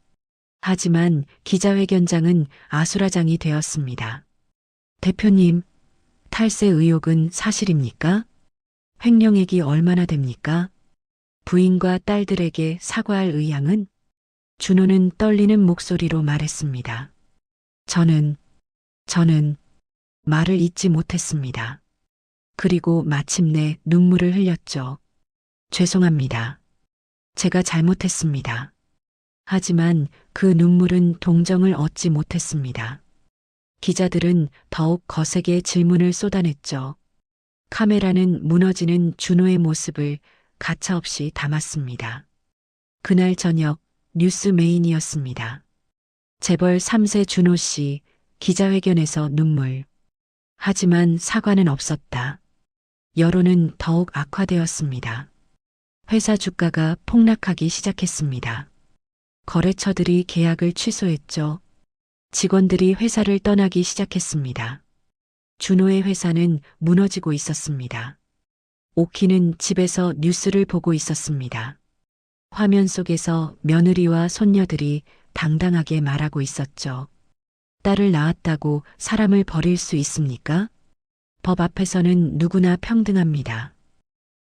하지만 기자회견장은 아수라장이 되었습니다. 대표님, 탈세 의혹은 사실입니까? 횡령액이 얼마나 됩니까? 부인과 딸들에게 사과할 의향은? 준호는 떨리는 목소리로 말했습니다. 저는 말을 잇지 못했습니다. 그리고 마침내 눈물을 흘렸죠. 죄송합니다. 제가 잘못했습니다. 하지만 그 눈물은 동정을 얻지 못했습니다. 기자들은 더욱 거세게 질문을 쏟아냈죠. 카메라는 무너지는 준호의 모습을 가차없이 담았습니다. 그날 저녁 뉴스 메인이었습니다. 재벌 3세 준호 씨 기자회견에서 눈물. 하지만 사과는 없었다. 여론은 더욱 악화되었습니다. 회사 주가가 폭락하기 시작했습니다. 거래처들이 계약을 취소했죠. 직원들이 회사를 떠나기 시작했습니다. 준호의 회사는 무너지고 있었습니다. 오키는 집에서 뉴스를 보고 있었습니다. 화면 속에서 며느리와 손녀들이 당당하게 말하고 있었죠. 딸을 낳았다고 사람을 버릴 수 있습니까? 법 앞에서는 누구나 평등합니다.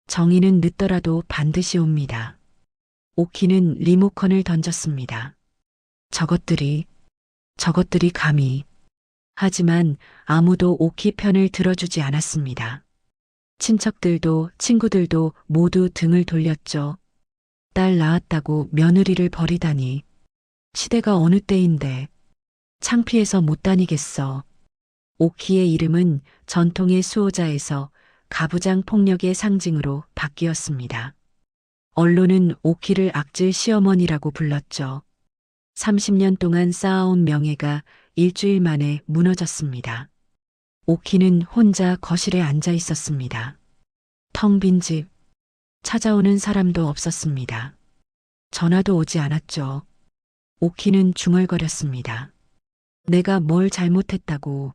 정의는 늦더라도 반드시 옵니다. 오키는 리모컨을 던졌습니다. 저것들이 감히. 하지만 아무도 오키 편을 들어주지 않았습니다. 친척들도 친구들도 모두 등을 돌렸죠. 딸 낳았다고 며느리를 버리다니. 시대가 어느 때인데. 창피해서 못 다니겠어. 오키의 이름은 전통의 수호자에서 가부장 폭력의 상징으로 바뀌었습니다. 언론은 오키를 악질 시어머니라고 불렀죠. 30년 동안 쌓아온 명예가 일주일 만에 무너졌습니다. 오키는 혼자 거실에 앉아 있었습니다. 텅 빈 집. 찾아오는 사람도 없었습니다. 전화도 오지 않았죠. 오키는 중얼거렸습니다. 내가 뭘 잘못했다고.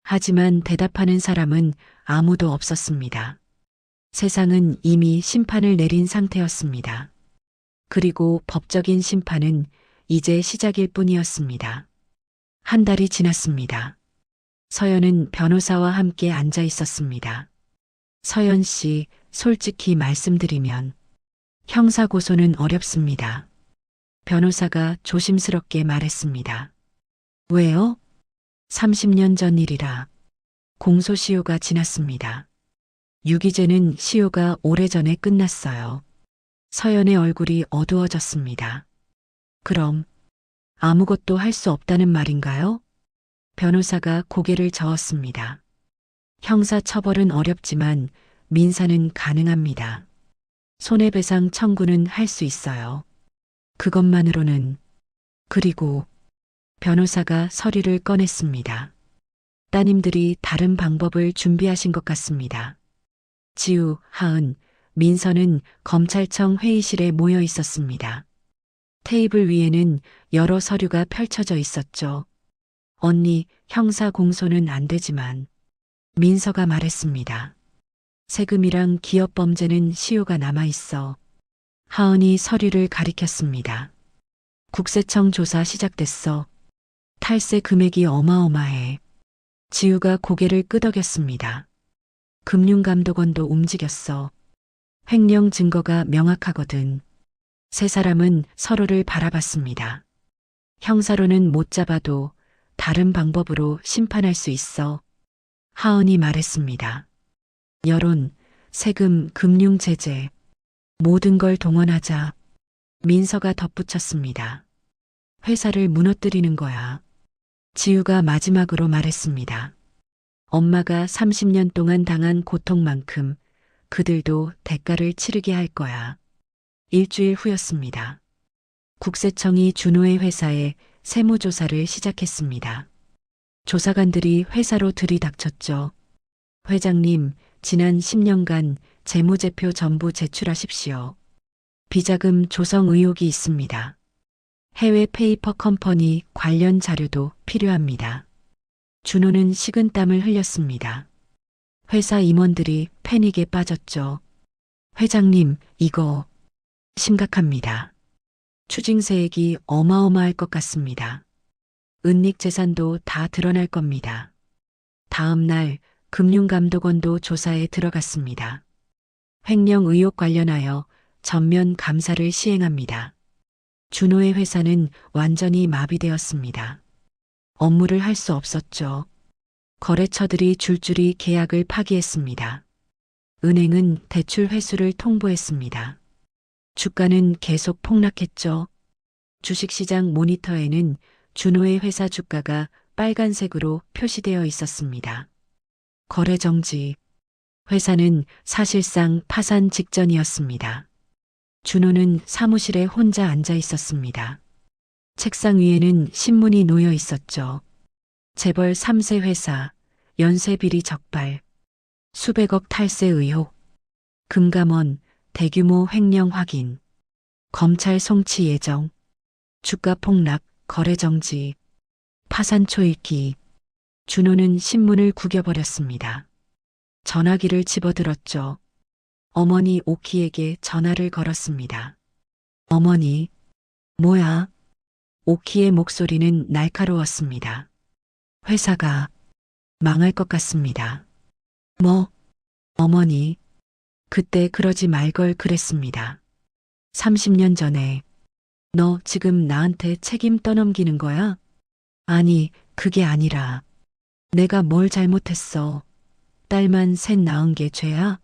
하지만 대답하는 사람은 아무도 없었습니다. 세상은 이미 심판을 내린 상태였습니다. 그리고 법적인 심판은 이제 시작일 뿐이었습니다. 한 달이 지났습니다. 서연은 변호사와 함께 앉아 있었습니다. 서연 씨, 솔직히 말씀드리면 형사고소는 어렵습니다. 변호사가 조심스럽게 말했습니다. 왜요? 30년 전 일이라. 공소시효가 지났습니다. 유기죄는 시효가 오래전에 끝났어요. 서연의 얼굴이 어두워졌습니다. 그럼 아무것도 할 수 없다는 말인가요? 변호사가 고개를 저었습니다. 형사 처벌은 어렵지만 민사는 가능합니다. 손해배상 청구는 할 수 있어요. 그것만으로는. 그리고 변호사가 서류를 꺼냈습니다. 따님들이 다른 방법을 준비하신 것 같습니다. 지우, 하은, 민서는 검찰청 회의실에 모여 있었습니다. 테이블 위에는 여러 서류가 펼쳐져 있었죠. 언니, 형사 공소는 안 되지만. 민서가 말했습니다. 세금이랑 기업 범죄는 시효가 남아있어. 하은이 서류를 가리켰습니다. 국세청 조사 시작됐어. 탈세 금액이 어마어마해. 지우가 고개를 끄덕였습니다. 금융감독원도 움직였어. 횡령 증거가 명확하거든. 세 사람은 서로를 바라봤습니다. 형사로는 못 잡아도 다른 방법으로 심판할 수 있어. 하은이 말했습니다. 여론, 세금, 금융제재, 모든 걸 동원하자. 민서가 덧붙였습니다. 회사를 무너뜨리는 거야. 지우가 마지막으로 말했습니다. 엄마가 30년 동안 당한 고통만큼 그들도 대가를 치르게 할 거야. 일주일 후였습니다. 국세청이 준호의 회사에 세무조사를 시작했습니다. 조사관들이 회사로 들이닥쳤죠. 회장님, 지난 10년간 재무제표 전부 제출하십시오. 비자금 조성 의혹이 있습니다. 해외 페이퍼 컴퍼니 관련 자료도 필요합니다. 준호는 식은땀을 흘렸습니다. 회사 임원들이 패닉에 빠졌죠. 회장님, 이거 심각합니다. 추징세액이 어마어마할 것 같습니다. 은닉 재산도 다 드러날 겁니다. 다음 날 금융감독원도 조사에 들어갔습니다. 횡령 의혹 관련하여 전면 감사를 시행합니다. 준호의 회사는 완전히 마비되었습니다. 업무를 할 수 없었죠. 거래처들이 줄줄이 계약을 파기했습니다. 은행은 대출 회수를 통보했습니다. 주가는 계속 폭락했죠. 주식시장 모니터에는 준호의 회사 주가가 빨간색으로 표시되어 있었습니다. 거래 정지. 회사는 사실상 파산 직전이었습니다. 준호는 사무실에 혼자 앉아 있었습니다. 책상 위에는 신문이 놓여 있었죠. 재벌 3세 회사, 연쇄 비리 적발, 수백억 탈세 의혹, 금감원, 대규모 횡령 확인, 검찰 송치 예정, 주가 폭락, 거래 정지, 파산 초읽기. 준호는 신문을 구겨버렸습니다. 전화기를 집어들었죠. 어머니 오키에게 전화를 걸었습니다. 어머니, 뭐야? 오키의 목소리는 날카로웠습니다. 회사가 망할 것 같습니다. 뭐? 어머니, 그때 그러지 말 걸 그랬습니다. 30년 전에 너 지금 나한테 책임 떠넘기는 거야? 아니, 그게 아니라 내가 뭘 잘못했어. 딸만 셋 낳은 게 죄야?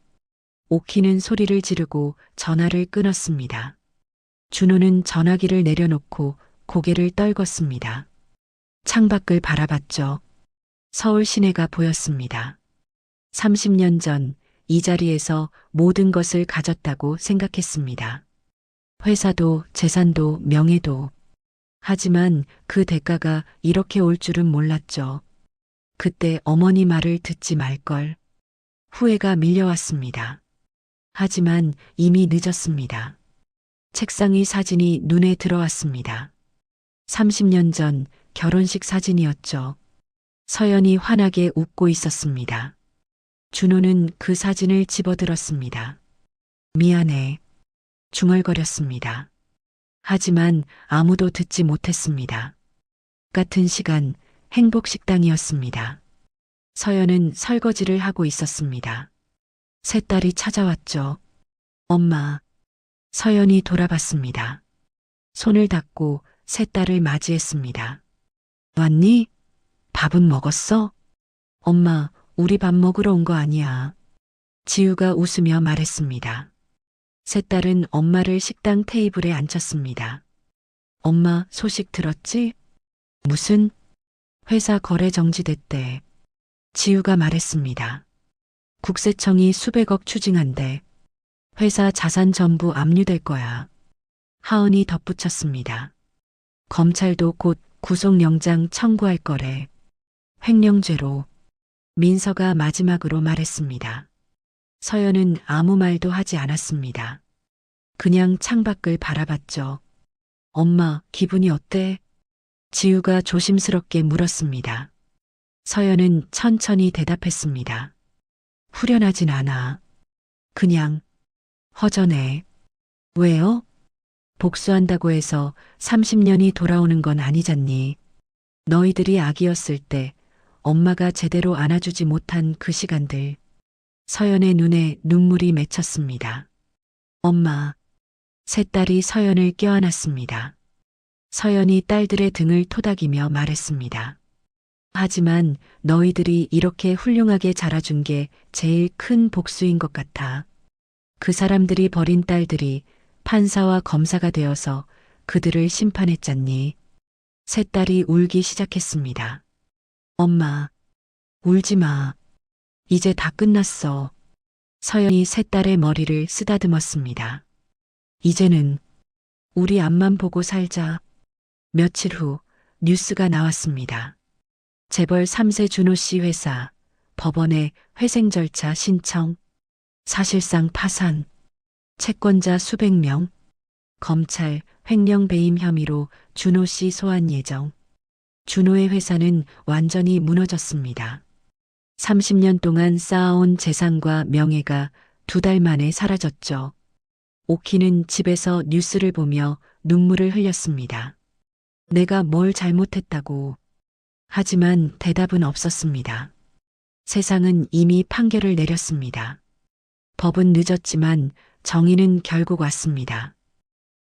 오키는 소리를 지르고 전화를 끊었습니다. 준호는 전화기를 내려놓고 고개를 떨궜습니다. 창밖을 바라봤죠. 서울 시내가 보였습니다. 30년 전 이 자리에서 모든 것을 가졌다고 생각했습니다. 회사도 재산도 명예도. 하지만 그 대가가 이렇게 올 줄은 몰랐죠. 그때 어머니 말을 듣지 말걸. 후회가 밀려왔습니다. 하지만 이미 늦었습니다. 책상 위 사진이 눈에 들어왔습니다. 30년 전 결혼식 사진이었죠. 서연이 환하게 웃고 있었습니다. 준호는 그 사진을 집어들었습니다. 미안해. 중얼거렸습니다. 하지만 아무도 듣지 못했습니다. 같은 시간 행복식당이었습니다. 서연은 설거지를 하고 있었습니다. 새 딸이 찾아왔죠. 엄마. 서연이 돌아봤습니다. 손을 닦고 새 딸을 맞이했습니다. 왔니? 밥은 먹었어? 엄마, 우리 밥 먹으러 온 거 아니야. 지우가 웃으며 말했습니다. 새 딸은 엄마를 식당 테이블에 앉혔습니다. 엄마, 소식 들었지? 무슨? 회사 거래 정지됐대. 지우가 말했습니다. 국세청이 수백억 추징한대. 회사 자산 전부 압류될 거야. 하은이 덧붙였습니다. 검찰도 곧 구속영장 청구할 거래. 횡령죄로. 민서가 마지막으로 말했습니다. 서연은 아무 말도 하지 않았습니다. 그냥 창밖을 바라봤죠. 엄마, 기분이 어때? 지우가 조심스럽게 물었습니다. 서연은 천천히 대답했습니다. 후련하진 않아. 그냥 허전해. 왜요? 복수한다고 해서 30년이 돌아오는 건 아니잖니. 너희들이 아기였을 때 엄마가 제대로 안아주지 못한 그 시간들. 서연의 눈에 눈물이 맺혔습니다. 엄마. 새 딸이 서연을 껴안았습니다. 서연이 딸들의 등을 토닥이며 말했습니다. 하지만 너희들이 이렇게 훌륭하게 자라준 게 제일 큰 복수인 것 같아. 그 사람들이 버린 딸들이 판사와 검사가 되어서 그들을 심판했잖니. 세 딸이 울기 시작했습니다. 엄마, 울지 마. 이제 다 끝났어. 서연이 세 딸의 머리를 쓰다듬었습니다. 이제는 우리 앞만 보고 살자. 며칠 후 뉴스가 나왔습니다. 재벌 3세 준호 씨 회사, 법원에 회생 절차 신청, 사실상 파산, 채권자 수백 명, 검찰 횡령 배임 혐의로 준호 씨 소환 예정. 준호의 회사는 완전히 무너졌습니다. 30년 동안 쌓아온 재산과 명예가 2달 만에 사라졌죠. 오키는 집에서 뉴스를 보며 눈물을 흘렸습니다. 내가 뭘 잘못했다고. 하지만 대답은 없었습니다. 세상은 이미 판결을 내렸습니다. 법은 늦었지만 정의는 결국 왔습니다.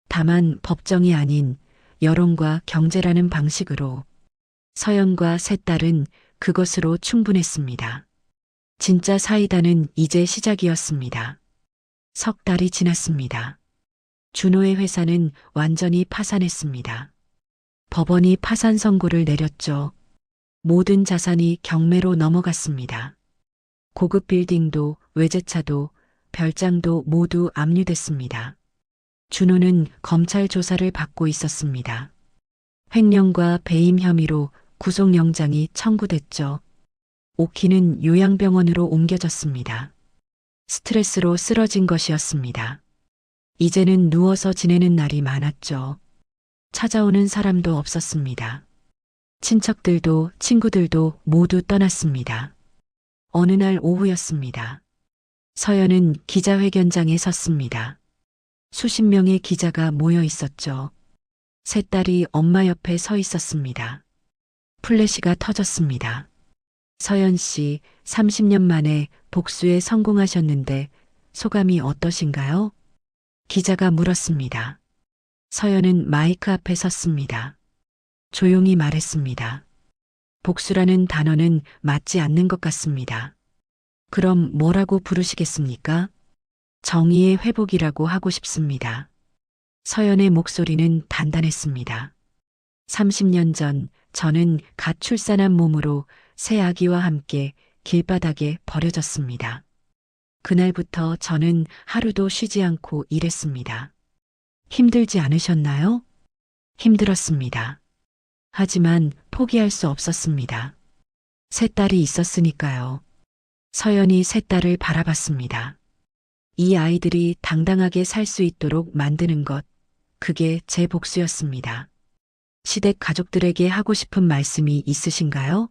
다만 법정이 아닌 여론과 경제라는 방식으로 서연과 세 딸은 그것으로 충분했습니다. 진짜 사이다는 이제 시작이었습니다. 석 달이 지났습니다. 준호의 회사는 완전히 파산했습니다. 법원이 파산 선고를 내렸죠. 모든 자산이 경매로 넘어갔습니다. 고급 빌딩도 외제차도 별장도 모두 압류됐습니다. 준호는 검찰 조사를 받고 있었습니다. 횡령과 배임 혐의로 구속영장이 청구됐죠. 오키는 요양병원으로 옮겨졌습니다. 스트레스로 쓰러진 것이었습니다. 이제는 누워서 지내는 날이 많았죠. 찾아오는 사람도 없었습니다. 친척들도 친구들도 모두 떠났습니다. 어느 날 오후였습니다. 서연은 기자회견장에 섰습니다. 수십 명의 기자가 모여 있었죠. 세 딸이 엄마 옆에 서 있었습니다. 플래시가 터졌습니다. 서연 씨, 30년 만에 복수에 성공하셨는데 소감이 어떠신가요? 기자가 물었습니다. 서연은 마이크 앞에 섰습니다. 조용히 말했습니다. 복수라는 단어는 맞지 않는 것 같습니다. 그럼 뭐라고 부르시겠습니까? 정의의 회복이라고 하고 싶습니다. 서연의 목소리는 단단했습니다. 30년 전 저는 갓 출산한 몸으로 새 아기와 함께 길바닥에 버려졌습니다. 그날부터 저는 하루도 쉬지 않고 일했습니다. 힘들지 않으셨나요? 힘들었습니다. 하지만 포기할 수 없었습니다. 세 딸이 있었으니까요. 서연이 세 딸을 바라봤습니다. 이 아이들이 당당하게 살 수 있도록 만드는 것, 그게 제 복수였습니다. 시댁 가족들에게 하고 싶은 말씀이 있으신가요?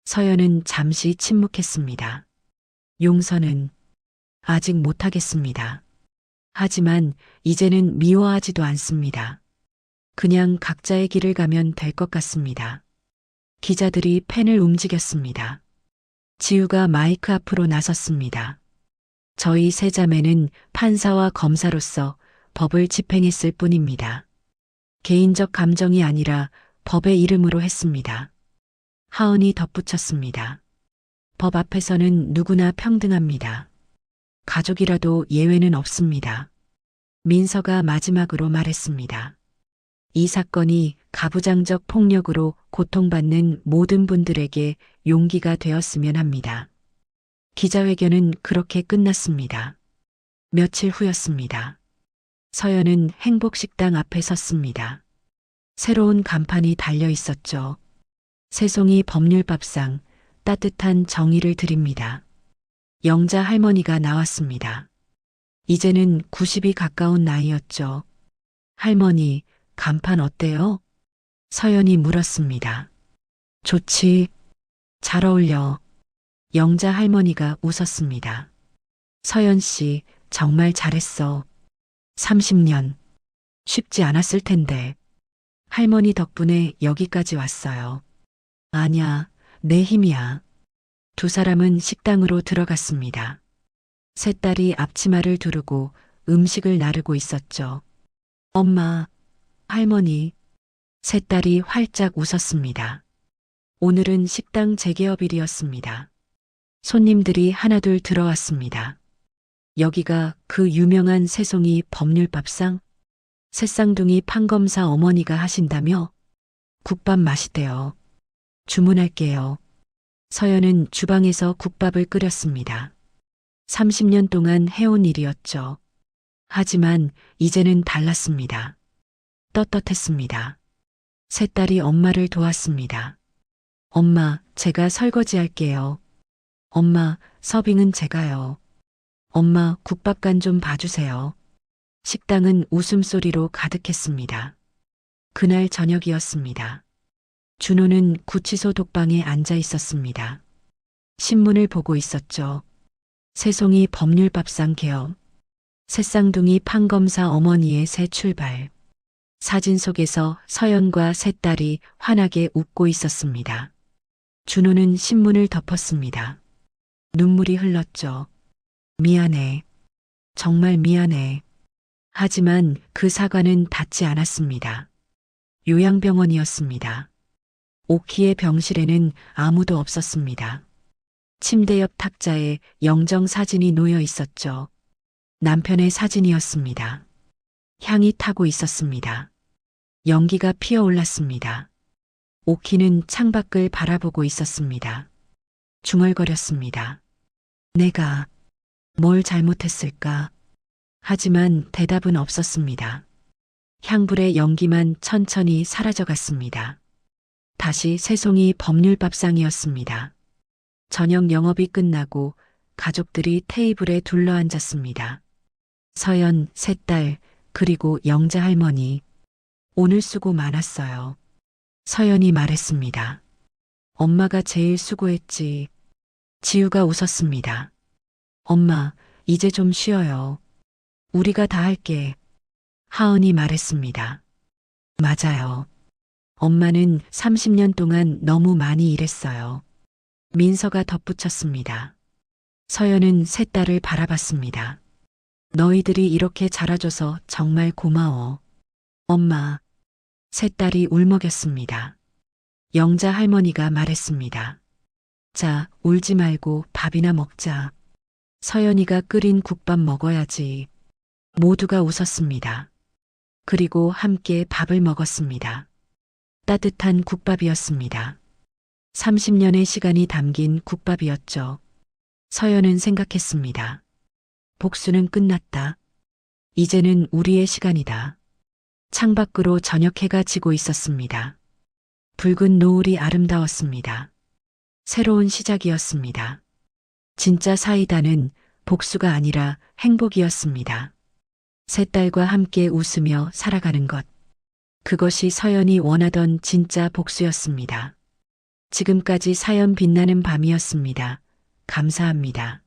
서연은 잠시 침묵했습니다. 용서는 아직 못하겠습니다. 하지만 이제는 미워하지도 않습니다. 그냥 각자의 길을 가면 될 것 같습니다. 기자들이 펜을 움직였습니다. 지우가 마이크 앞으로 나섰습니다. 저희 세 자매는 판사와 검사로서 법을 집행했을 뿐입니다. 개인적 감정이 아니라 법의 이름으로 했습니다. 하은이 덧붙였습니다. 법 앞에서는 누구나 평등합니다. 가족이라도 예외는 없습니다. 민서가 마지막으로 말했습니다. 이 사건이 가부장적 폭력으로 고통받는 모든 분들에게 용기가 되었으면 합니다. 기자회견은 그렇게 끝났습니다. 며칠 후였습니다. 서연은 행복식당 앞에 섰습니다. 새로운 간판이 달려 있었죠. 새송이 법률밥상, 따뜻한 정의를 드립니다. 영자 할머니가 나왔습니다. 이제는 90이 가까운 나이였죠. 할머니, 간판 어때요? 서연이 물었습니다. 좋지. 잘 어울려. 영자 할머니가 웃었습니다. 서연 씨, 정말 잘했어. 30년. 쉽지 않았을 텐데. 할머니 덕분에 여기까지 왔어요. 아냐, 내 힘이야. 두 사람은 식당으로 들어갔습니다. 세 딸이 앞치마를 두르고 음식을 나르고 있었죠. 엄마, 할머니. 세 딸이 활짝 웃었습니다. 오늘은 식당 재개업일이었습니다. 손님들이 하나둘 들어왔습니다. 여기가 그 유명한 새송이 법률밥상? 새쌍둥이 판검사 어머니가 하신다며? 국밥 맛있대요. 주문할게요. 서연은 주방에서 국밥을 끓였습니다. 30년 동안 해온 일이었죠. 하지만 이제는 달랐습니다. 떳떳했습니다. 세 딸이 엄마를 도왔습니다. 엄마, 제가 설거지할게요. 엄마, 서빙은 제가요. 엄마, 국밥간 좀 봐주세요. 식당은 웃음소리로 가득했습니다. 그날 저녁이었습니다. 준호는 구치소 독방에 앉아 있었습니다. 신문을 보고 있었죠. 새송이 법률밥상 개엄, 새쌍둥이 판검사 어머니의 새 출발. 사진 속에서 서연과 세 딸이 환하게 웃고 있었습니다. 준호는 신문을 덮었습니다. 눈물이 흘렀죠. 미안해. 정말 미안해. 하지만 그 사과는 닿지 않았습니다. 요양병원이었습니다. 오키의 병실에는 아무도 없었습니다. 침대 옆 탁자에 영정 사진이 놓여 있었죠. 남편의 사진이었습니다. 향이 타고 있었습니다. 연기가 피어올랐습니다. 오키는 창밖을 바라보고 있었습니다. 중얼거렸습니다. 내가 뭘 잘못했을까? 하지만 대답은 없었습니다. 향불의 연기만 천천히 사라져갔습니다. 다시 새송이 법률밥상이었습니다. 저녁 영업이 끝나고 가족들이 테이블에 둘러앉았습니다. 서연, 세 딸, 그리고 영자 할머니. 오늘 수고 많았어요. 서연이 말했습니다. 엄마가 제일 수고했지. 지우가 웃었습니다. 엄마, 이제 좀 쉬어요. 우리가 다 할게. 하은이 말했습니다. 맞아요. 엄마는 30년 동안 너무 많이 일했어요. 민서가 덧붙였습니다. 서연은 세 딸을 바라봤습니다. 너희들이 이렇게 자라줘서 정말 고마워. 엄마. 세 딸이 울먹였습니다. 영자 할머니가 말했습니다. 자, 울지 말고 밥이나 먹자. 서연이가 끓인 국밥 먹어야지. 모두가 웃었습니다. 그리고 함께 밥을 먹었습니다. 따뜻한 국밥이었습니다. 30년의 시간이 담긴 국밥이었죠. 서연은 생각했습니다. 복수는 끝났다. 이제는 우리의 시간이다. 창밖으로 저녁 해가 지고 있었습니다. 붉은 노을이 아름다웠습니다. 새로운 시작이었습니다. 진짜 사이다는 복수가 아니라 행복이었습니다. 세 딸과 함께 웃으며 살아가는 것. 그것이 서연이 원하던 진짜 복수였습니다. 지금까지 사연 빛나는 밤이었습니다. 감사합니다.